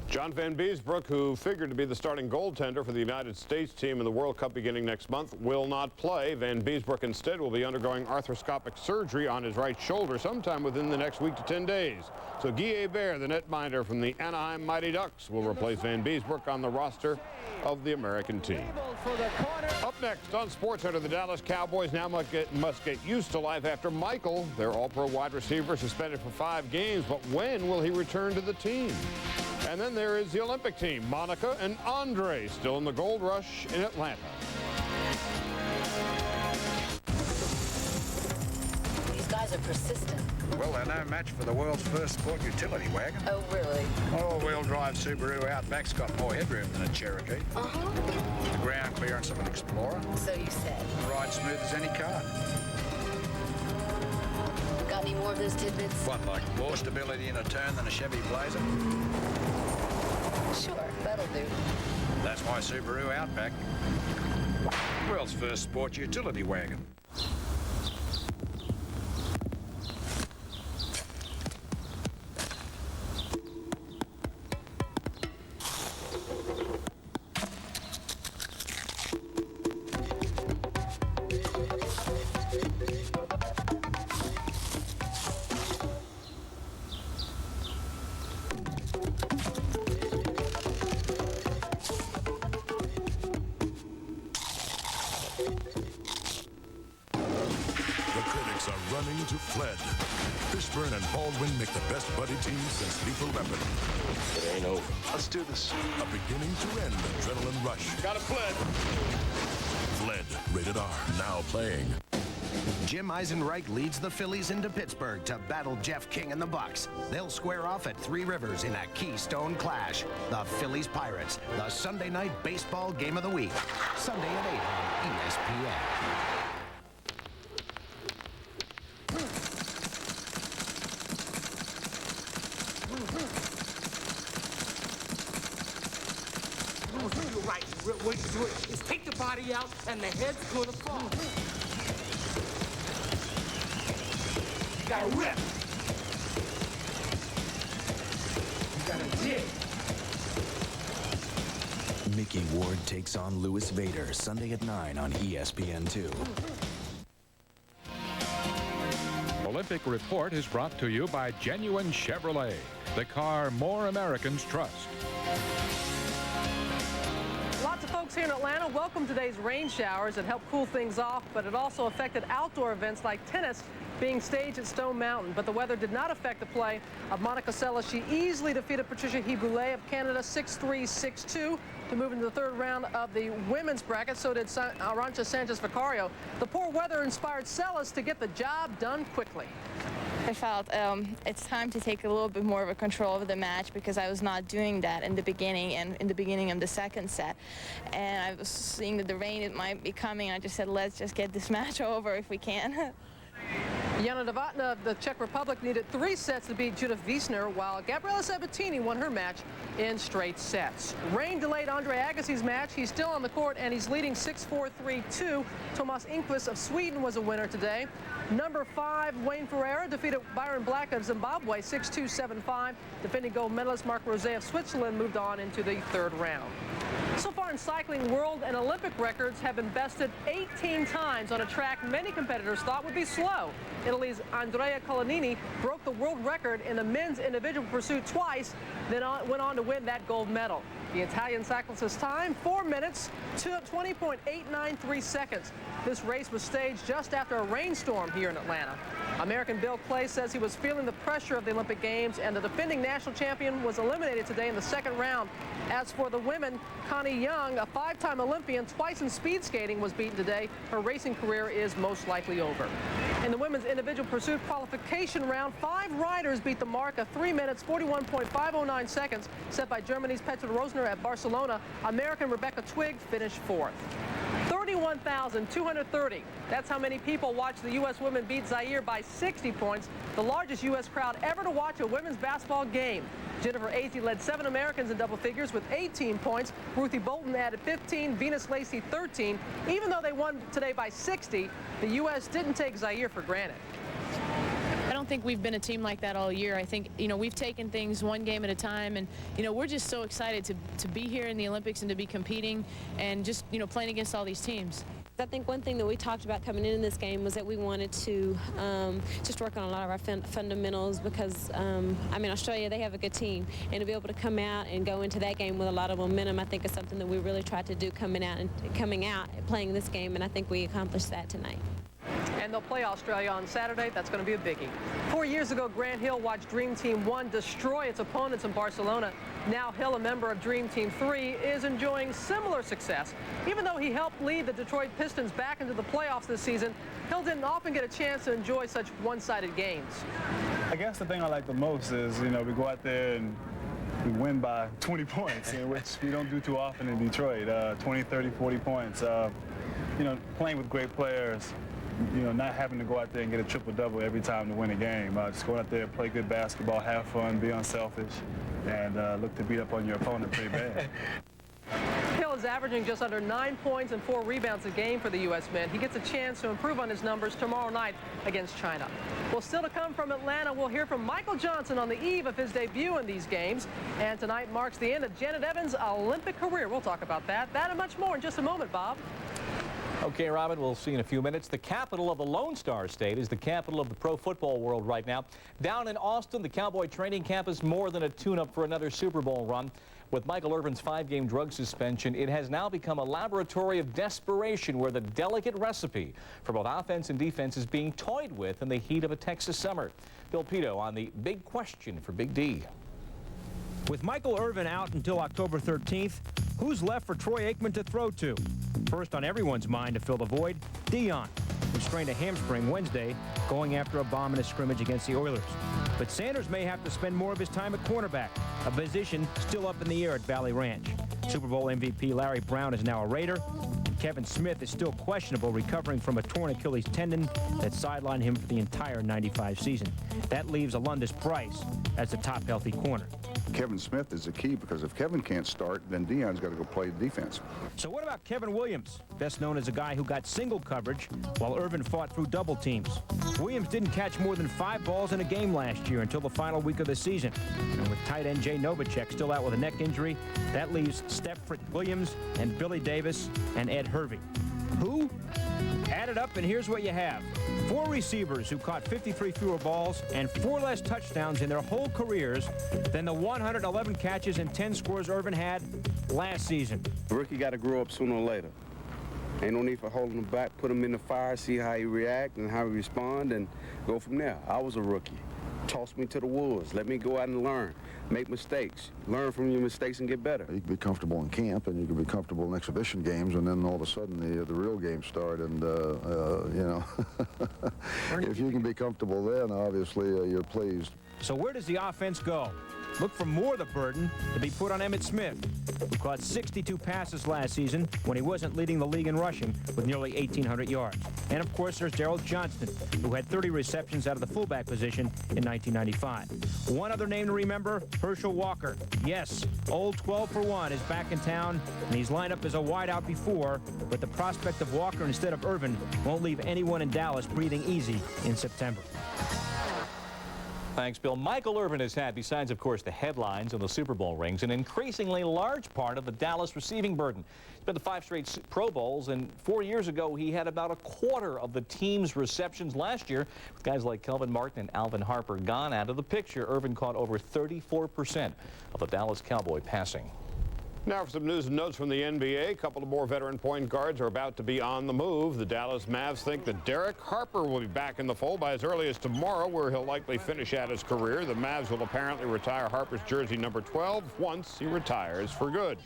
Speaker 4: John Van Beesbrook, who figured to be the starting goaltender for the United States team in the World Cup beginning next month, will not play. Van Beesbrook instead will be undergoing arthroscopic surgery on his right shoulder sometime within the next week to 10 days. So Guy Hebert, the netminder from the Anaheim Mighty Ducks, will replace Van Beesbrook on the roster of the American team. Up next on SportsCenter, the Dallas Cowboys now must get used to life after Michael, their all-pro wide receiver, suspended for 5 games. But when will he return to the team? And then there is the Olympic team, Monica and Andre, still in the gold rush in Atlanta.
Speaker 5: These guys are persistent.
Speaker 9: Well, they're no match for the world's first sport utility wagon.
Speaker 5: Oh, really?
Speaker 9: All-wheel drive Subaru Outback's got more headroom than a Cherokee.
Speaker 5: Uh-huh.
Speaker 9: The ground clearance of an Explorer.
Speaker 5: So you said.
Speaker 9: Ride smooth as any car.
Speaker 5: Got any more of those tidbits?
Speaker 9: What, like more stability in a turn than a Chevy Blazer?
Speaker 5: Sure, that'll do.
Speaker 9: That's my Subaru Outback. World's first sport utility wagon.
Speaker 10: Running to Fled. Fishburne and Baldwin make the best buddy team since Lethal Weapon. It ain't over. Let's do this. A beginning-to-end adrenaline rush.
Speaker 9: Got a Fled.
Speaker 10: Fled, rated R, now playing.
Speaker 11: Jim Eisenreich leads the Phillies into Pittsburgh to battle Jeff King and the Bucks. They'll square off at Three Rivers in a Keystone clash. The Phillies Pirates, the Sunday night baseball game of the week. Sunday at 8 on ESPN.
Speaker 12: Right, what you do is take the body out and the head's gonna fall. You gotta rip. You gotta dig.
Speaker 13: Mickey Ward takes on Louis Vader Sunday at 9 on ESPN2.
Speaker 8: Olympic Report is brought to you by Genuine Chevrolet, the car more Americans trust.
Speaker 14: Lots of folks here in Atlanta welcomed today's rain showers. It helped cool things off, but it also affected outdoor events like tennis being staged at Stone Mountain. But the weather did not affect the play of Monica Seles. She easily defeated Patricia Hiboulet of Canada 6-3, 6-2 to move into the third round of the women's bracket. So did Arantxa Sanchez-Vicario. The poor weather inspired Seles to get the job done quickly.
Speaker 15: I felt it's time to take a little bit more of a control over the match because I was not doing that in the beginning and in the beginning of the second set. And I was seeing that the rain might be coming. I just said, let's just get this match over if we can.
Speaker 14: Jana Novotná of the Czech Republic needed 3 sets to beat Judith Wiesner, while Gabriela Sabatini won her match in straight sets. Rain delayed Andre Agassi's match. He's still on the court, and he's leading 6-4, 3-2. Tomas Inquist of Sweden was a winner today. Number 5, Wayne Ferreira defeated Byron Black of Zimbabwe 6-2, 7-5. Defending gold medalist Marc Rosé of Switzerland moved on into the third round. So far in cycling, world and Olympic records have been bested 18 times on a track many competitors thought would be slow. Italy's Andrea Colanini broke the world record in the men's individual pursuit twice, then went on to win that gold medal. The Italian cyclist's time, 4 minutes, 20.893 seconds. This race was staged just after a rainstorm here in Atlanta. American Bill Clay says he was feeling the pressure of the Olympic Games, and the defending national champion was eliminated today in the second round. As for the women, Connie Young, a 5-time Olympian, twice in speed skating, was beaten today. Her racing career is most likely over. In the women's individual pursuit qualification round, 5 riders beat the mark of 3 minutes, 41.509 seconds, set by Germany's Petra Rosner at Barcelona. American Rebecca Twigg finished 4th. 31,230. That's how many people watched the U.S. women beat Zaire by 60 points, the largest U.S. crowd ever to watch a women's basketball game. Jennifer Azzi led 7 Americans in double figures with 18 points. Ruthie Bolton added 15, Venus Lacey 13. Even though they won today by 60, the U.S. didn't take Zaire for granted.
Speaker 16: I don't think we've been a team like that all year. I think, we've taken things one game at a time, and, we're just so excited to be here in the Olympics and to be competing and just, playing against all these teams.
Speaker 17: I think one thing that we talked about coming in this game was that we wanted to just work on a lot of our fundamentals because, Australia, they have a good team. And to be able to come out and go into that game with a lot of momentum, I think is something that we really tried to do coming out and playing this game, and I think we accomplished that tonight.
Speaker 14: And they'll play Australia on Saturday. That's going to be a biggie. 4 years ago, Grant Hill watched Dream Team 1 destroy its opponents in Barcelona. Now Hill, a member of Dream Team 3, is enjoying similar success. Even though he helped lead the Detroit Pistons back into the playoffs this season, Hill didn't often get a chance to enjoy such one-sided games.
Speaker 18: I guess the thing I like the most is, we go out there and we win by 20 points, which we don't do too often in Detroit, 20, 30, 40 points. Playing with great players, not having to go out there and get a triple-double every time to win a game. Just go out there, play good basketball, have fun, be unselfish, and look to beat up on your opponent pretty bad.
Speaker 14: Hill is averaging just under 9 points and 4 rebounds a game for the U.S. men. He gets a chance to improve on his numbers tomorrow night against China. Well, still to come from Atlanta, we'll hear from Michael Johnson on the eve of his debut in these games. And tonight marks the end of Janet Evans' Olympic career. We'll talk about that and much more in just a moment, Bob.
Speaker 3: Okay, Robin, we'll see in a few minutes. The capital of the Lone Star State is the capital of the pro football world right now. Down in Austin, the Cowboy training camp is more than a tune-up for another Super Bowl run. With Michael Irvin's 5-game drug suspension, it has now become a laboratory of desperation where the delicate recipe for both offense and defense is being toyed with in the heat of a Texas summer. Bill Pito on the big question for Big D.
Speaker 19: With Michael Irvin out until October 13th, who's left for Troy Aikman to throw to? First on everyone's mind to fill the void, Dion, who strained a hamstring Wednesday going after a bomb in a scrimmage against the Oilers. But Sanders may have to spend more of his time at cornerback, a position still up in the air at Valley Ranch. Super Bowl MVP Larry Brown is now a Raider. Kevin Smith is still questionable, recovering from a torn Achilles tendon that sidelined him for the entire '95 season. That leaves Alundis Price as the top healthy corner.
Speaker 22: Kevin Smith is the key because if Kevin can't start, then Dion's got to go play defense.
Speaker 19: So what about Kevin Williams, best known as a guy who got single coverage while Irvin fought through double teams? Williams didn't catch more than 5 balls in a game last year until the final week of the season. And with tight end Jay Novacek still out with a neck injury, that leaves Stepford Williams and Billy Davis and Ed Hervey. Who? Add it up, and here's what you have. 4 receivers who caught 53 fewer balls and 4 less touchdowns in their whole careers than the 111 catches and 10 scores Irvin had last season.
Speaker 1: The rookie got to grow up sooner or later. Ain't no need for holding him back. Put him in the fire, see how he react and how he respond, and go from there. I was a rookie. Toss me to the wolves. Let me go out and learn. Make mistakes. Learn from your mistakes and get better.
Speaker 22: You can be comfortable in camp, and you can be comfortable in exhibition games, and then all of a sudden the real games start, and, you know, if you can be comfortable then, obviously you're pleased.
Speaker 19: So where does the offense go? Look for more of the burden to be put on Emmitt Smith, who caught 62 passes last season when he wasn't leading the league in rushing with nearly 1,800 yards. And, of course, there's Darrell Johnston, who had 30 receptions out of the fullback position in 1995. One other name to remember, Herschel Walker. Yes, old 12-for-1 is back in town, and he's lined up as a wideout before, but the prospect of Walker instead of Irvin won't leave anyone in Dallas breathing easy in September.
Speaker 3: Thanks, Bill. Michael Irvin has had, besides, of course, the headlines and the Super Bowl rings, an increasingly large part of the Dallas receiving burden. He's been to 5 straight Pro Bowls, and 4 years ago, he had about a quarter of the team's receptions last year. With guys like Kelvin Martin and Alvin Harper gone out of the picture, Irvin caught over 34% of the Dallas Cowboy passing.
Speaker 4: Now for some news and notes from the NBA. A couple of more veteran point guards are about to be on the move. The Dallas Mavs think that Derek Harper will be back in the fold by as early as tomorrow, where he'll likely finish out his career. The Mavs will apparently retire Harper's jersey number 12 once he retires for good.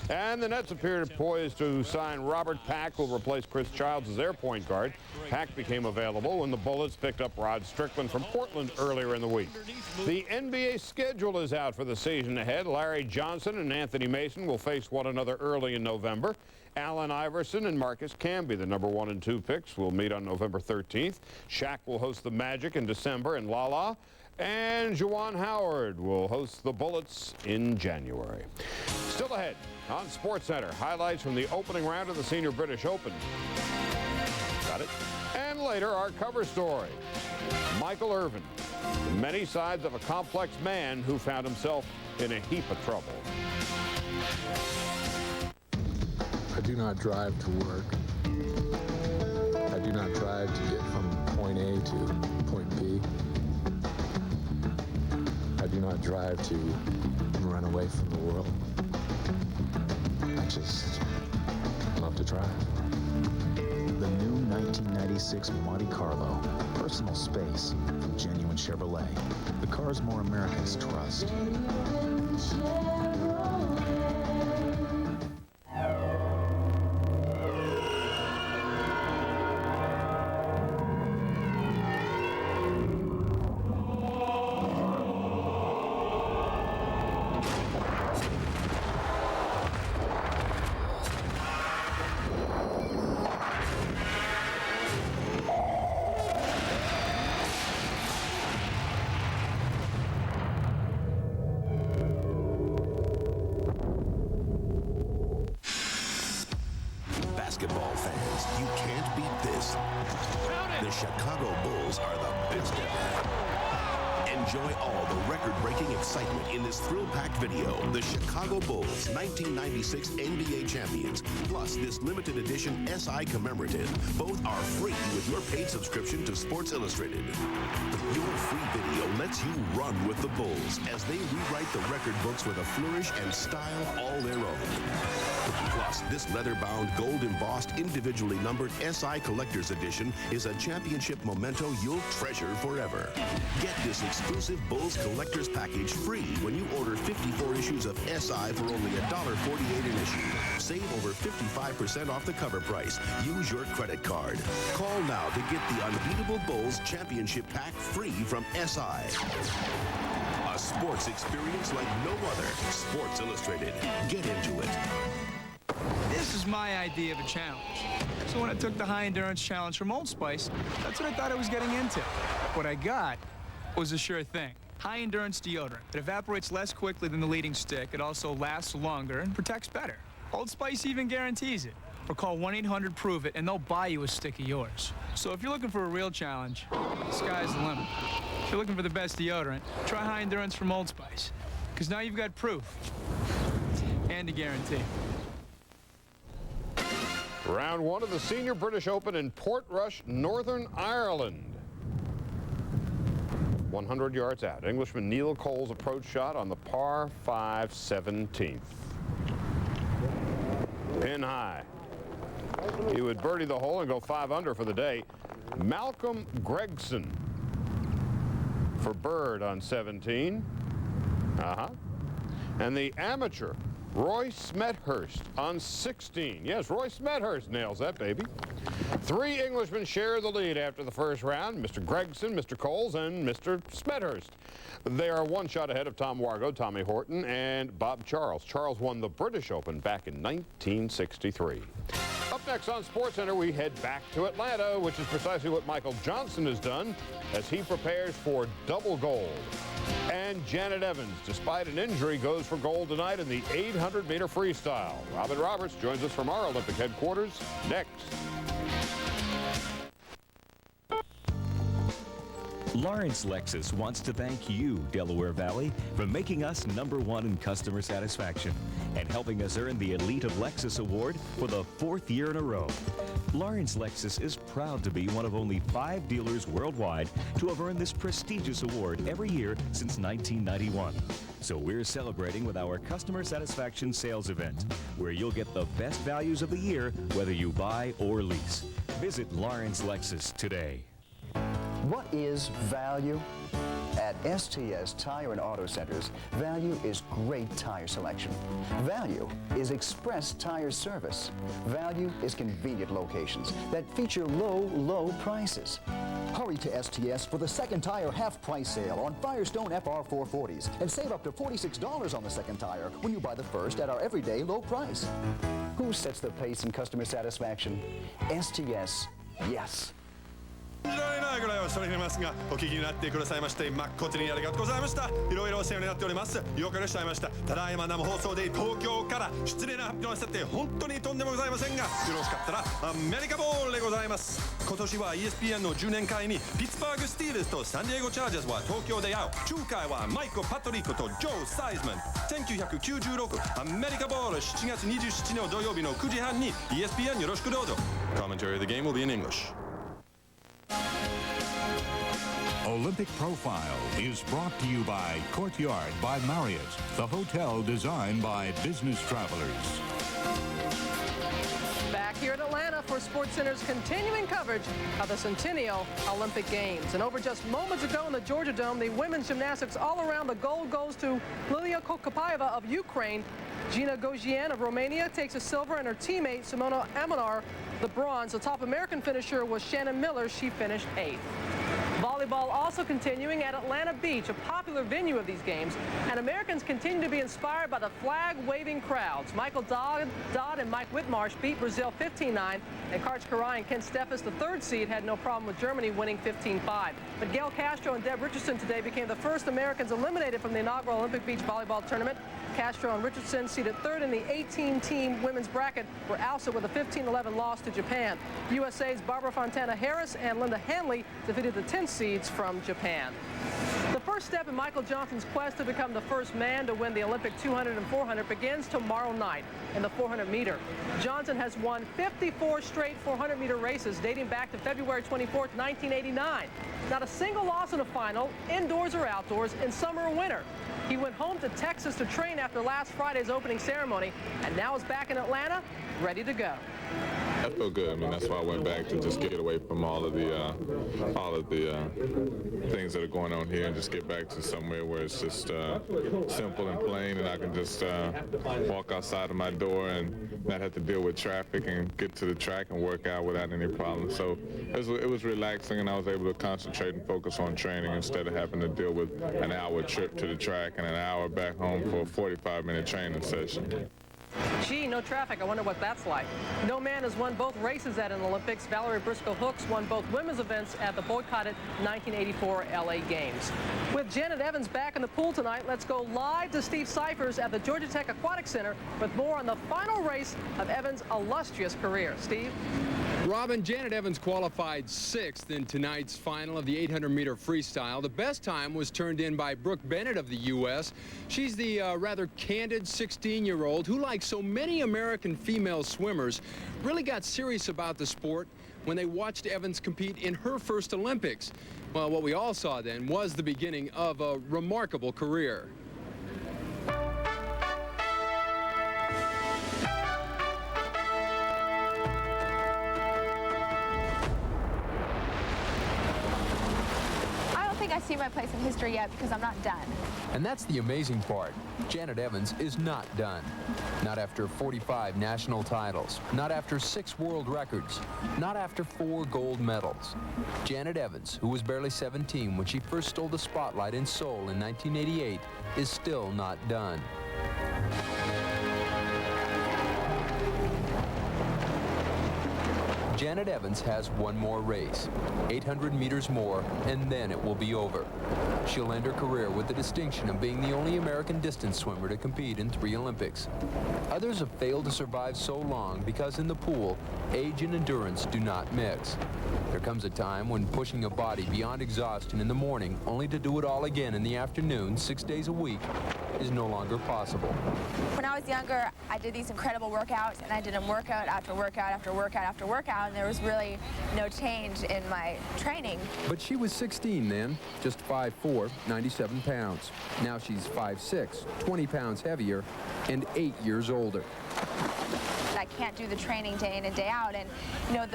Speaker 4: And the Nets appear poised to sign Robert Pack, who will replace Chris Childs as their point guard. Pack became available when the Bullets picked up Rod Strickland from Portland earlier in the week. The NBA schedule is out for the season ahead. Larry Johnson and Anthony Mason will face one another early in November. Allen Iverson and Marcus Camby, the number 1 and 2 picks, will meet on November 13th. Shaq will host the Magic in December, and Lala and Juwan Howard will host the Bullets in January. Still ahead on SportsCenter, highlights from the opening round of the Senior British Open. Got it? And later, our cover story, Michael Irvin, the many sides of a complex man who found himself in a heap of trouble.
Speaker 30: I do not drive to work. I do not drive to get from point A to point B. I do not drive to run away from the world. I just love to drive.
Speaker 13: The new 1996 Monte Carlo. Personal space from genuine Chevrolet. The cars more Americans trust.
Speaker 2: Basketball fans, you can't beat this. The Chicago Bulls are the best ever. Enjoy all the record-breaking excitement in this thrill-packed video. The Chicago Bulls, 1996 NBA champions, plus this limited edition SI commemorative. Both are free with your paid subscription to Sports Illustrated. Your free video lets you run with the Bulls as they rewrite the record books with a flourish and style all their own. Plus, this leather-bound, gold-embossed, individually numbered SI Collector's Edition is a championship memento you'll treasure forever. Get this exclusive Bulls Collector's Package free when you order 54 issues of SI for only $1.48 an issue. Save over 55% off the cover price. Use your credit card. Call now to get the Unbeatable Bulls Championship Pack free from SI. A sports experience like no other. Sports Illustrated. Get into it.
Speaker 6: This is my idea of a challenge. So when I took the high endurance challenge from Old Spice, that's what I thought I was getting into. What I got was a sure thing. High endurance deodorant. It evaporates less quickly than the leading stick. It also lasts longer and protects better. Old Spice even guarantees it. Or call 1-800-PROVE-IT and they'll buy you a stick of yours. So if you're looking for a real challenge, the sky's the limit. If you're looking for the best deodorant, try high endurance from Old Spice. Because now you've got proof and a guarantee.
Speaker 4: Round one of the Senior British Open in Portrush, Northern Ireland. 100 yards out. Englishman Neil Cole's approach shot on the par 5 17th. Pin high. He would birdie the hole and go 5 under for the day. Malcolm Gregson for bird on 17. And the amateur Roy Smethurst on 16. Yes, Roy Smethurst nails that baby. 3 Englishmen share the lead after the first round. Mr. Gregson, Mr. Coles, and Mr. Smethurst. They are 1 shot ahead of Tom Wargo, Tommy Horton, and Bob Charles. Charles won the British Open back in 1963. Up next on SportsCenter, we head back to Atlanta, which is precisely what Michael Johnson has done as he prepares for double gold. And Janet Evans, despite an injury, goes for gold tonight in the 800-meter freestyle. Robin Roberts joins us from our Olympic headquarters next.
Speaker 7: Lawrence Lexus wants to thank you, Delaware Valley, for making us #1 in customer satisfaction and helping us earn the Elite of Lexus Award for the 4th year in a row. Lawrence Lexus is proud to be one of only 5 dealers worldwide to have earned this prestigious award every year since 1991. So we're celebrating with our customer satisfaction sales event, where you'll get the best values of the year, whether you buy or lease. Visit Lawrence Lexus today.
Speaker 20: What is value? At STS Tire and Auto Centers, value is great tire selection. Value is express tire service. Value is convenient locations that feature low prices. Hurry to STS for the second tire half-price sale on Firestone FR440s and save up to $46 on the second tire when you buy the first at our everyday low price. Who sets the pace in customer satisfaction? STS, yes.
Speaker 21: ぐらいはしておりますが、お聞きになってくださいまして誠にありがとうございました。いろいろお世話になっております。よくいらっしゃいました。ただいま生放送で東京から失礼な発表をさせて本当にとんでもございませんが、よろしかったらアメリカボールでございます。今年は ESPN の10年会にピッツバーグスティールズとサンディエゴチャージャーズは東京で会う。仲介はマイク・パトリックとジョー・サイズマン。1996アメリカボール7月27日の土曜日の9時半に ESPN よろしくどうぞ。Commentary of the game will be in English.
Speaker 23: Olympic Profile is brought to you by Courtyard by Marriott, the hotel designed by business travelers.
Speaker 14: Back here in Atlanta for SportsCenter's continuing coverage of the Centennial Olympic Games. And over just moments ago in the Georgia Dome, the women's gymnastics all around. The gold goes to Lilia Kokapaeva of Ukraine. Gina Gogian of Romania takes a silver, and her teammate Simona Amonar the bronze. The top American finisher was Shannon Miller. She finished 8th. Volleyball also continuing at Atlanta Beach, a popular venue of these games, and Americans continue to be inspired by the flag-waving crowds. Michael Dodd and Mike Whitmarsh beat Brazil 15-9, and Karch Karai and Ken Steffes, the 3rd seed, had no problem with Germany winning 15-5. But Gail Castro and Deb Richardson today became the first Americans eliminated from the inaugural Olympic Beach Volleyball Tournament. Castro and Richardson, seeded 3rd in the 18-team women's bracket, were ousted with a 15-11 loss to Japan. USA's Barbara Fontana-Harris and Linda Hanley defeated the 10 seeds from Japan. The first step in Michael Johnson's quest to become the first man to win the Olympic 200 and 400 begins tomorrow night in the 400-meter. Johnson has won 54 straight 400-meter races dating back to February 24th, 1989. Not a single loss in a final, indoors or outdoors, in summer or winter. He went home to Texas to train after last Friday's opening ceremony, and now is back in Atlanta, ready to go.
Speaker 24: I feel good. I mean, that's why I went back to just get away from all of the things that are going on here and just get back to somewhere where it's just simple and plain, and I can just walk outside of my door and not have to deal with traffic and get to the track and work out without any problem. So it was relaxing, and I was able to concentrate and focus on training instead of having to deal with an hour trip to the track and an hour back home for a 45-minute training session.
Speaker 14: Gee, no traffic. I wonder what that's like. No man has won both races at an Olympics. Valerie Briscoe-Hooks won both women's events at the boycotted 1984 LA Games. With Janet Evans back in the pool tonight, let's go live to Steve Cyphers at the Georgia Tech Aquatic Center with more on the final race of Evans' illustrious career. Steve?
Speaker 5: Robin, Janet Evans qualified 6th in tonight's final of the 800-meter freestyle. The best time was turned in by Brooke Bennett of the U.S. She's the rather candid 16-year-old who, like so many American female swimmers, really got serious about the sport when they watched Evans compete in her first Olympics. Well, what we all saw then was the beginning of a remarkable career.
Speaker 9: I see my place in history yet because I'm not done.
Speaker 10: And that's the amazing part. Janet Evans is not done. Not after 45 national titles. Not after 6 world records. Not after 4 gold medals. Janet Evans, who was barely 17 when she first stole the spotlight in Seoul in 1988, is still not done. Janet Evans has one more race, 800 meters more, and then it will be over. She'll end her career with the distinction of being the only American distance swimmer to compete in 3 Olympics. Others have failed to survive so long because in the pool, age and endurance do not mix. There comes a time when pushing a body beyond exhaustion in the morning, only to do it all again in the afternoon, 6 days a week, is no longer possible.
Speaker 9: When I was younger, I did these incredible workouts, and I did them workout after workout after workout after workout, and there was really no change in my training.
Speaker 5: But she was 16 then, just 5'4", 97 pounds. Now she's 5'6", 20 pounds heavier, and 8 years older.
Speaker 9: I can't do the training day in and day out, and you know,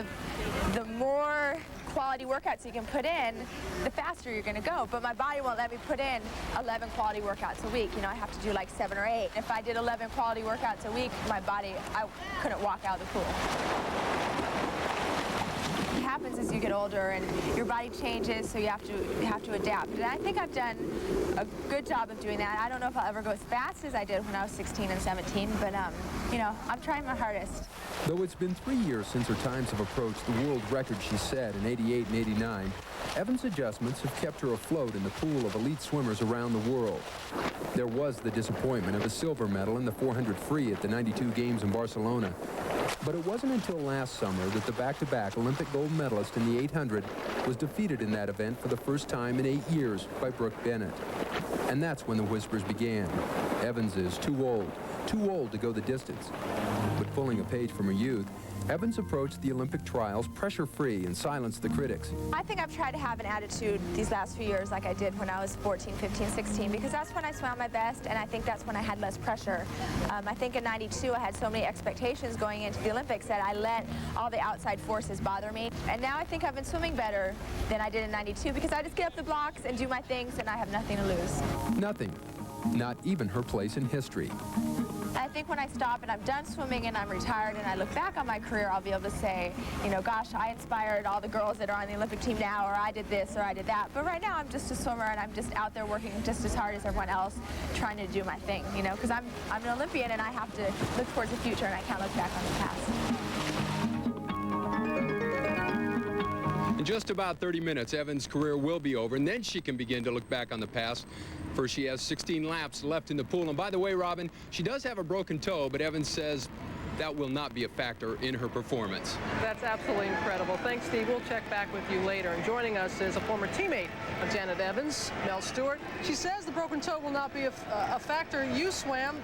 Speaker 9: the more quality workouts you can put in, the faster you're going to go. But my body won't let me put in 11 quality workouts a week. You know, I have to do like 7 or 8. If I did 11 quality workouts a week, my body, I couldn't walk out of the pool. What happens as you get older and your body changes, so you have to adapt. And I think I've done a good job of doing that. I don't know if I'll ever go as fast as I did when I was 16 and 17, but you know, I'm trying my hardest.
Speaker 5: Though it's been 3 years since her times have approached the world record she set in 88 and 89, Evans' adjustments have kept her afloat in the pool of elite swimmers around the world. There was the disappointment of a silver medal in the 400 free at the 92 Games in Barcelona. But it wasn't until last summer that the back-to-back Olympic gold medalist in the 800 was defeated in that event for the first time in 8 years by Brooke Bennett. And that's when the whispers began. Evans is too old to go the distance. But pulling a page from her youth, Evans approached the Olympic trials pressure-free and silenced the critics.
Speaker 9: I think I've tried to have an attitude these last few years like I did when I was 14, 15, 16, because that's when I swam my best, and I think that's when I had less pressure. I think in 92 I had so many expectations going into the Olympics that I let all the outside forces bother me. And now I think I've been swimming better than I did in 92 because I just get up the blocks and do my things, and I have nothing to lose.
Speaker 5: Nothing. Not even her place in history.
Speaker 9: I think when I stop and I'm done swimming and I'm retired and I look back on my career, I'll be able to say, you know, gosh, I inspired all the girls that are on the Olympic team now, or I did this, or I did that. But right now I'm just a swimmer and I'm just out there working just as hard as everyone else, trying to do my thing, you know, because I'm an Olympian and I have to look towards the future and I can't look back on the past.
Speaker 5: In just about 30 minutes, Evans' career will be over, and then she can begin to look back on the past. First, she has 16 laps left in the pool. And by the way, Robin, she does have a broken toe, but Evans says that will not be a factor in her performance.
Speaker 14: That's absolutely incredible. Thanks, Steve. We'll check back with you later. And joining us is a former teammate of Janet Evans, Mel Stewart. She says the broken toe will not be a factor. You swam.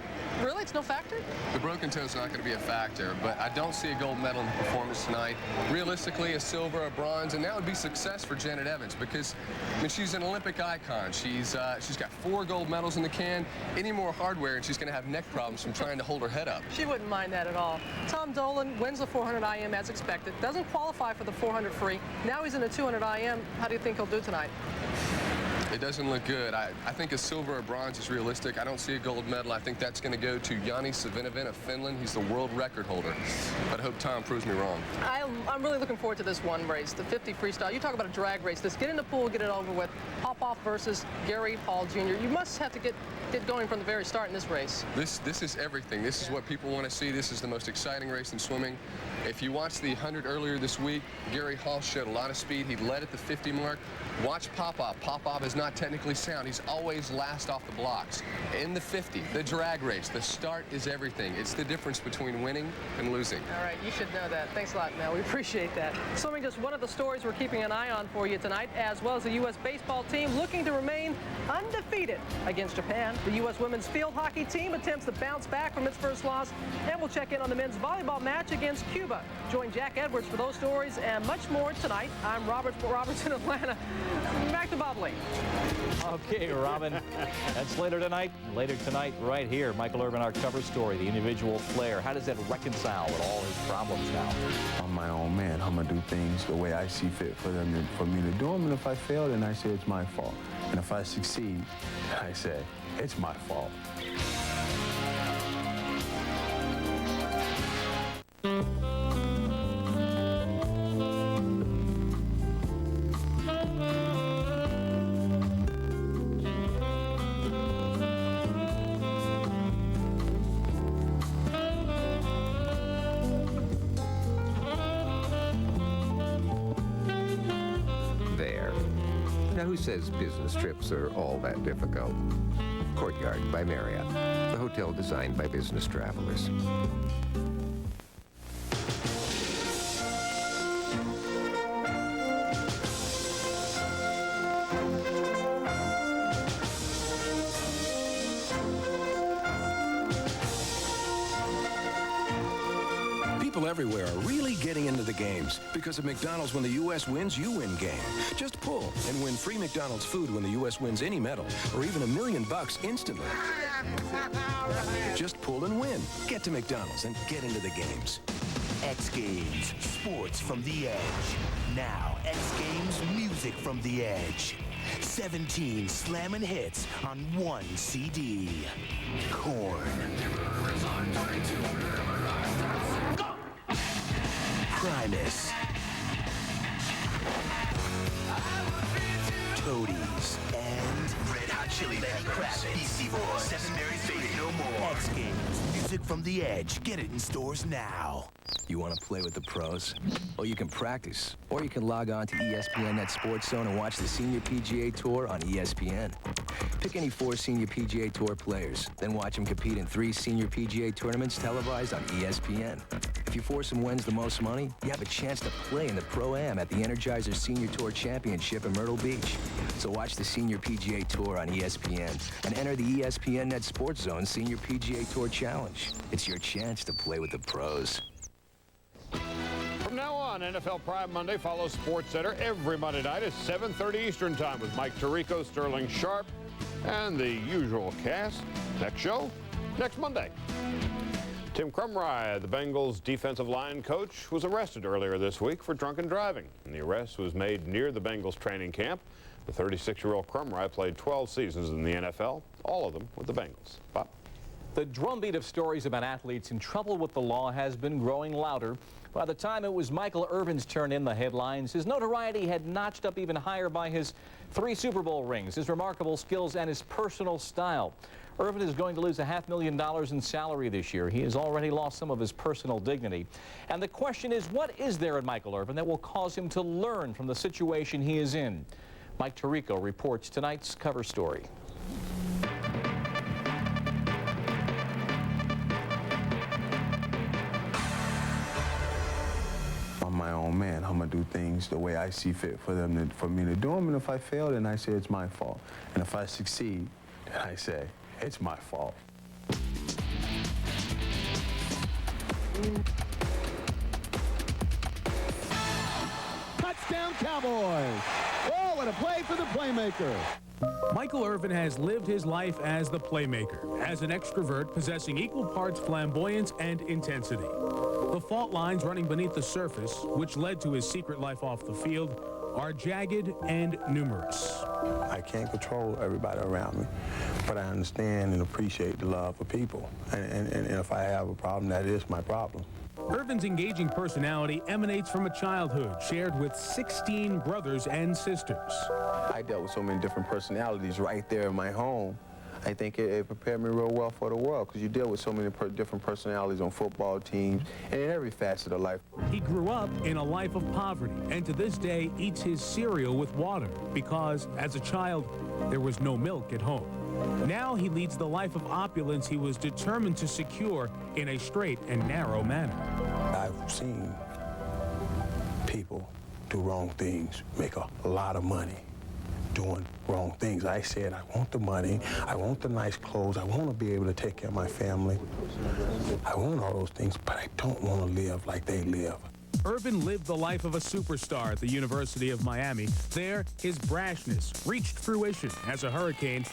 Speaker 14: Really? It's no factor?
Speaker 11: The broken toe is not going to be a factor, but I don't see a gold medal in the performance tonight. Realistically, a silver, a bronze, and that would be success for Janet Evans because, I mean, she's an Olympic icon. She's got 4 gold medals in the can. Any more hardware, and she's going to have neck problems from trying to hold her head up.
Speaker 14: She wouldn't mind that at all. Tom Dolan wins the 400 IM as expected. Doesn't qualify for the 400 free. Now he's in the 200 IM. How do you think he'll do tonight?
Speaker 11: It doesn't look good. I think a silver or bronze is realistic. I don't see a gold medal. I think that's going to go to Yanni Savinavin of Finland. He's the world record holder. But I hope Tom proves me wrong.
Speaker 14: I'm really looking forward to this one race, the 50 freestyle. You talk about a drag race. This get in the pool, get it over with. Popoff versus Gary Hall Jr. You must have to get going from the very start in this race.
Speaker 11: This is everything. This is what people want to see. This is the most exciting race in swimming. If you watched the 100 earlier this week, Gary Hall showed a lot of speed. He led at the 50 mark. Watch Popov. Popov is not technically sound. He's always last off the blocks. In the 50, the drag race, the start is everything. It's the difference between winning and losing.
Speaker 14: All right, you should know that. Thanks a lot, Mel. We appreciate that. Swimming, just one of the stories we're keeping an eye on for you tonight, as well as the U.S. baseball team looking to remain undefeated against Japan. The U.S. women's field hockey team attempts to bounce back from its first loss, and we'll check in on the men's volleyball match against Cuba. Join Jack Edwards for those stories and much more tonight. I'm Roberts in Atlanta. Back to Bob Lee.
Speaker 3: Okay, Robin. That's later tonight. Later tonight, right here, Michael Irvin, our cover story, the individual flair. How does that reconcile with all his problems now?
Speaker 8: I'm my own man. I'm going to do things the way I see fit for me to do them. And if I fail, then I say it's my fault. And if I succeed, I say it's my fault.
Speaker 12: Who says business trips are all that difficult? Courtyard by Marriott, the hotel designed by business travelers.
Speaker 15: People everywhere are really getting into the games because at McDonald's, when the U.S. wins, you win game. Just pull and win free McDonald's food when the U.S. wins any medal or even $1 million instantly. Just pull and win. Get to McDonald's and get into the games.
Speaker 2: X Games, sports from the edge. Now, X Games, music from the edge. 17 slamming hits on one CD. Korn. Primus. Toadies. And Red Hot Chili Peppers. Beastie Boys. Seven Mary Faith No More. X Games, music from the edge. Get it in stores now.
Speaker 12: You want to play with the pros? Well, you can practice, or you can log on to ESPN Net Sports Zone and watch the Senior PGA Tour on ESPN. Pick any 4 Senior PGA Tour players, then watch them compete in 3 Senior PGA tournaments televised on ESPN. If your foursome wins the most money, you have a chance to play in the Pro-Am at the Energizer Senior Tour Championship in Myrtle Beach. So watch the Senior PGA Tour on ESPN and enter the ESPN Net Sports Zone Senior PGA Tour Challenge. It's your chance to play with the pros.
Speaker 4: From now on, NFL Prime Monday follows SportsCenter every Monday night at 7:30 Eastern Time with Mike Tirico, Sterling Sharp, and the usual cast. Next show, next Monday. Tim Krumrie, the Bengals defensive line coach, was arrested earlier this week for drunken driving. And the arrest was made near the Bengals training camp. The 36-year-old Krumrie played 12 seasons in the NFL, all of them with the Bengals. Bob?
Speaker 3: The drumbeat of stories about athletes in trouble with the law has been growing louder. By the time it was Michael Irvin's turn in the headlines, his notoriety had notched up even higher by his 3 Super Bowl rings, his remarkable skills, and his personal style. Irvin is going to lose $500,000 in salary this year. He has already lost some of his personal dignity. And the question is, what is there in Michael Irvin that will cause him to learn from the situation he is in? Mike Tirico reports tonight's cover story.
Speaker 8: I'm my own man. I'm going to do things the way I see fit for me to do them. And if I fail, then I say it's my fault. And if I succeed, then I say it's my fault.
Speaker 16: Touchdown Cowboys! Oh, what a play for the playmaker.
Speaker 17: Michael Irvin has lived his life as the playmaker, as an extrovert possessing equal parts flamboyance and intensity. The fault lines running beneath the surface, which led to his secret life off the field, are jagged and numerous.
Speaker 8: I can't control everybody around me, but I understand and appreciate the love for people. And if I have a problem, that is my problem.
Speaker 17: Irvin's engaging personality emanates from a childhood shared with 16 brothers and sisters.
Speaker 8: I dealt with so many different personalities right there in my home. I think it prepared me real well for the world, because you deal with so many different personalities on football teams and in every facet of life.
Speaker 17: He grew up in a life of poverty and to this day eats his cereal with water because, as a child, there was no milk at home. Now he leads the life of opulence he was determined to secure in a straight and narrow manner.
Speaker 8: I've seen people do wrong things, make a lot of money doing wrong things. I said, I want the money, I want the nice clothes, I want to be able to take care of my family. I want all those things, but I don't want to live like they live.
Speaker 17: Irvin lived the life of a superstar at the University of Miami. There, his brashness reached fruition as a Hurricane,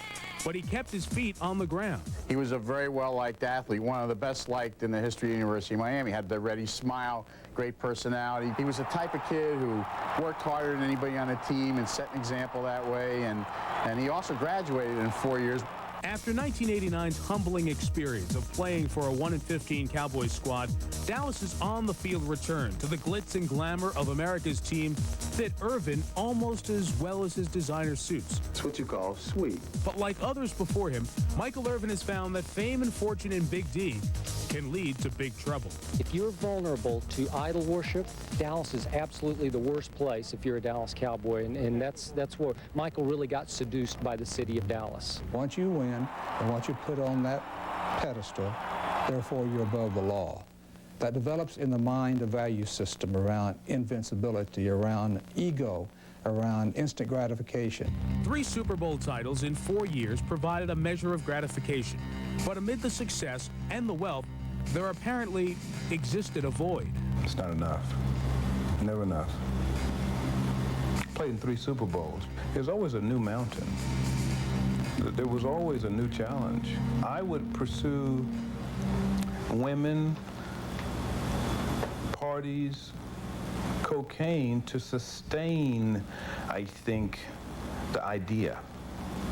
Speaker 17: but he kept his feet on the ground.
Speaker 1: He was a very well-liked athlete, one of the best liked in the history of the University of Miami. Had the ready smile, great personality. He was the type of kid who worked harder than anybody on the team and set an example that way, and he also graduated in 4 years.
Speaker 17: After 1989's humbling experience of playing for a 1-15 Cowboys squad, Dallas's on-the-field return to the glitz and glamour of America's team fit Irvin almost as well as his designer suits.
Speaker 8: It's what you call sweet.
Speaker 17: But like others before him, Michael Irvin has found that fame and fortune in Big D can lead to big trouble.
Speaker 18: If you're vulnerable to idol worship, Dallas is absolutely the worst place if you're a Dallas Cowboy, and that's where Michael really got seduced by the city of Dallas.
Speaker 19: Once you win, and once you put on that pedestal, therefore you're above the law. That develops in the mind a value system around invincibility, around ego, around instant gratification.
Speaker 17: 3 Super Bowl titles in 4 years provided a measure of gratification. But amid the success and the wealth, there apparently existed a void.
Speaker 8: It's not enough. Never enough. Played in 3 Super Bowls. There's always a new mountain. There was always a new challenge. I would pursue women, parties, cocaine to sustain, I think, the idea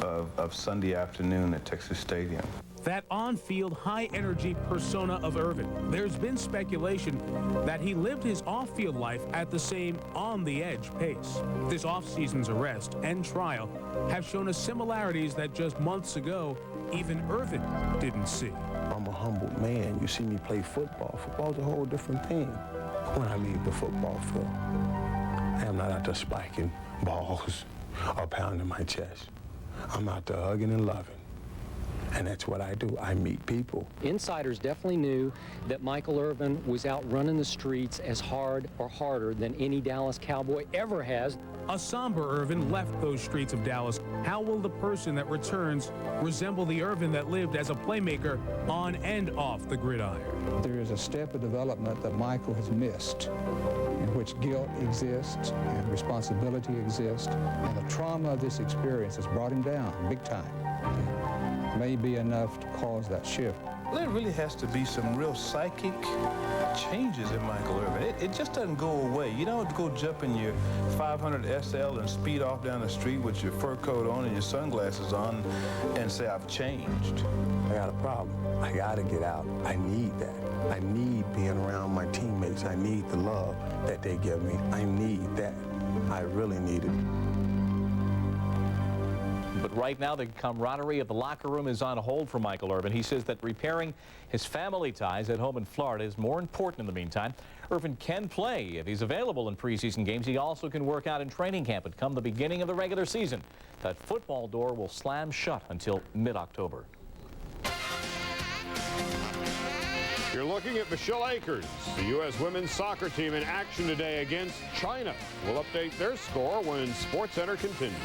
Speaker 8: of Sunday afternoon at Texas Stadium.
Speaker 17: That on-field, high-energy persona of Irvin. There's been speculation that he lived his off-field life at the same on-the-edge pace. This off-season's arrest and trial have shown us similarities that just months ago, even Irvin didn't see.
Speaker 8: I'm a humble man. You see me play football. Football's a whole different thing when I leave the football field. I'm not out there spiking balls or pounding my chest. I'm out there hugging and loving. And that's what I do. I meet people.
Speaker 18: Insiders definitely knew that Michael Irvin was out running the streets as hard or harder than any Dallas Cowboy ever has.
Speaker 17: A somber Irvin left those streets of Dallas. How will the person that returns resemble the Irvin that lived as a playmaker on and off the gridiron?
Speaker 19: There is a step of development that Michael has missed, in which guilt exists and responsibility exists, and the trauma of this experience has brought him down big time. May be enough to cause that shift.
Speaker 8: There really has to be some real psychic changes in Michael Irvin. It just doesn't go away. You don't go jump in your 500 SL and speed off down the street with your fur coat on and your sunglasses on and say, I've changed. I got a problem. I gotta get out. I need that. I need being around my teammates. I need the love that they give me. I need that. I really need it.
Speaker 3: But right now, the camaraderie of the locker room is on hold for Michael Irvin. He says that repairing his family ties at home in Florida is more important in the meantime. Irvin can play if he's available in preseason games. He also can work out in training camp and come the beginning of the regular season. That football door will slam shut until mid-October.
Speaker 4: You're looking at Michelle Akers, the U.S. women's soccer team in action today against China. We'll update their score when SportsCenter continues.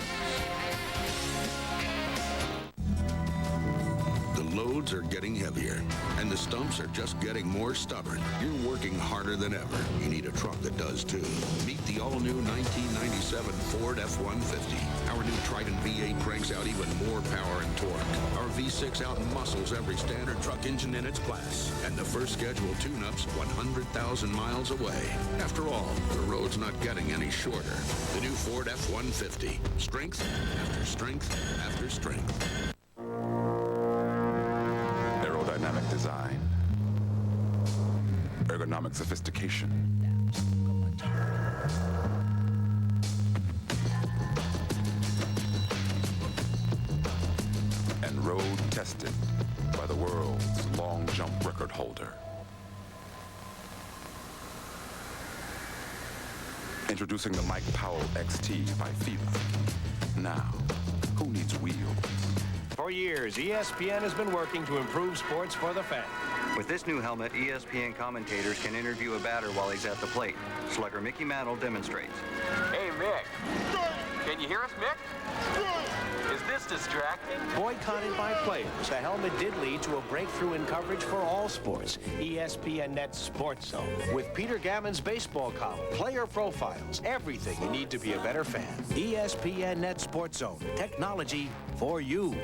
Speaker 2: Loads are getting heavier, and the stumps are just getting more stubborn. You're working harder than ever. You need a truck that does too. Meet the all-new 1997 Ford F-150. Our new Trident V8 cranks out even more power and torque. Our V6 out-muscles every standard truck engine in its class. And the first scheduled tune-up's 100,000 miles away. After all, the road's not getting any shorter. The new Ford F-150. Strength after strength after strength.
Speaker 22: Aerodynamic design, ergonomic sophistication,
Speaker 6: and road tested by the world's long jump record holder. Introducing the Mike Powell XT by FIBA. Now, who needs wheels?
Speaker 7: For years, ESPN has been working to improve sports for the fan.
Speaker 13: With this new helmet, ESPN commentators can interview a batter while he's at the plate. Slugger Mickey Mantle demonstrates.
Speaker 20: Hey, Mick. Can you hear us, Mick? Is this distracting?
Speaker 7: Boycotted by players, the helmet did lead to a breakthrough in coverage for all sports. ESPN Net Sports Zone. With Peter Gammon's baseball column, player profiles, everything you need to be a better fan. ESPN Net Sports Zone. Technology for you.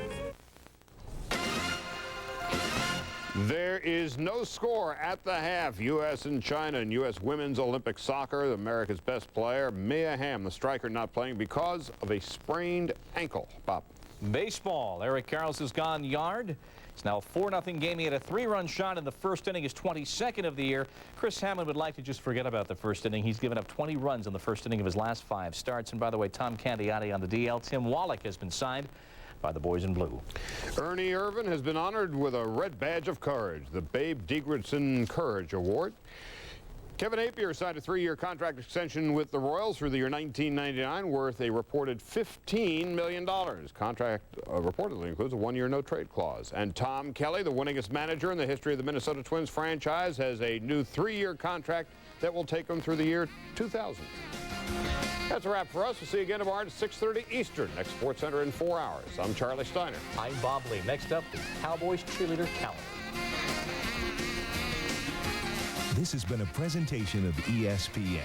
Speaker 4: There is no score at the half. U.S. and China in U.S. women's Olympic soccer. America's best player, Mia Hamm, the striker, not playing because of a sprained ankle. Bob.
Speaker 3: Baseball. Eric Karros has gone yard. It's now a 4-0 game. He had a 3-run shot in the first inning, his 22nd of the year. Chris Hammond would like to just forget about the first inning. He's given up 20 runs in the first inning of his last 5 starts. And by the way, Tom Candiotti on the DL. Tim Wallach has been signed by the boys in blue.
Speaker 4: Ernie Irvin has been honored with a red badge of courage, the Babe Degradson Courage Award. Kevin Appier signed a 3-year contract extension with the Royals through the year 1999, worth a reported $15 million. Contract reportedly includes a 1-year no-trade clause. And Tom Kelly, the winningest manager in the history of the Minnesota Twins franchise, has a new 3-year contract that will take him through the year 2000. That's a wrap for us. We'll see you again tomorrow at 6:30 Eastern. Next SportsCenter in 4 hours. I'm Charley Steiner.
Speaker 3: I'm Bob Lee. Next up, the Cowboys cheerleader calendar.
Speaker 25: This has been a presentation of ESPN.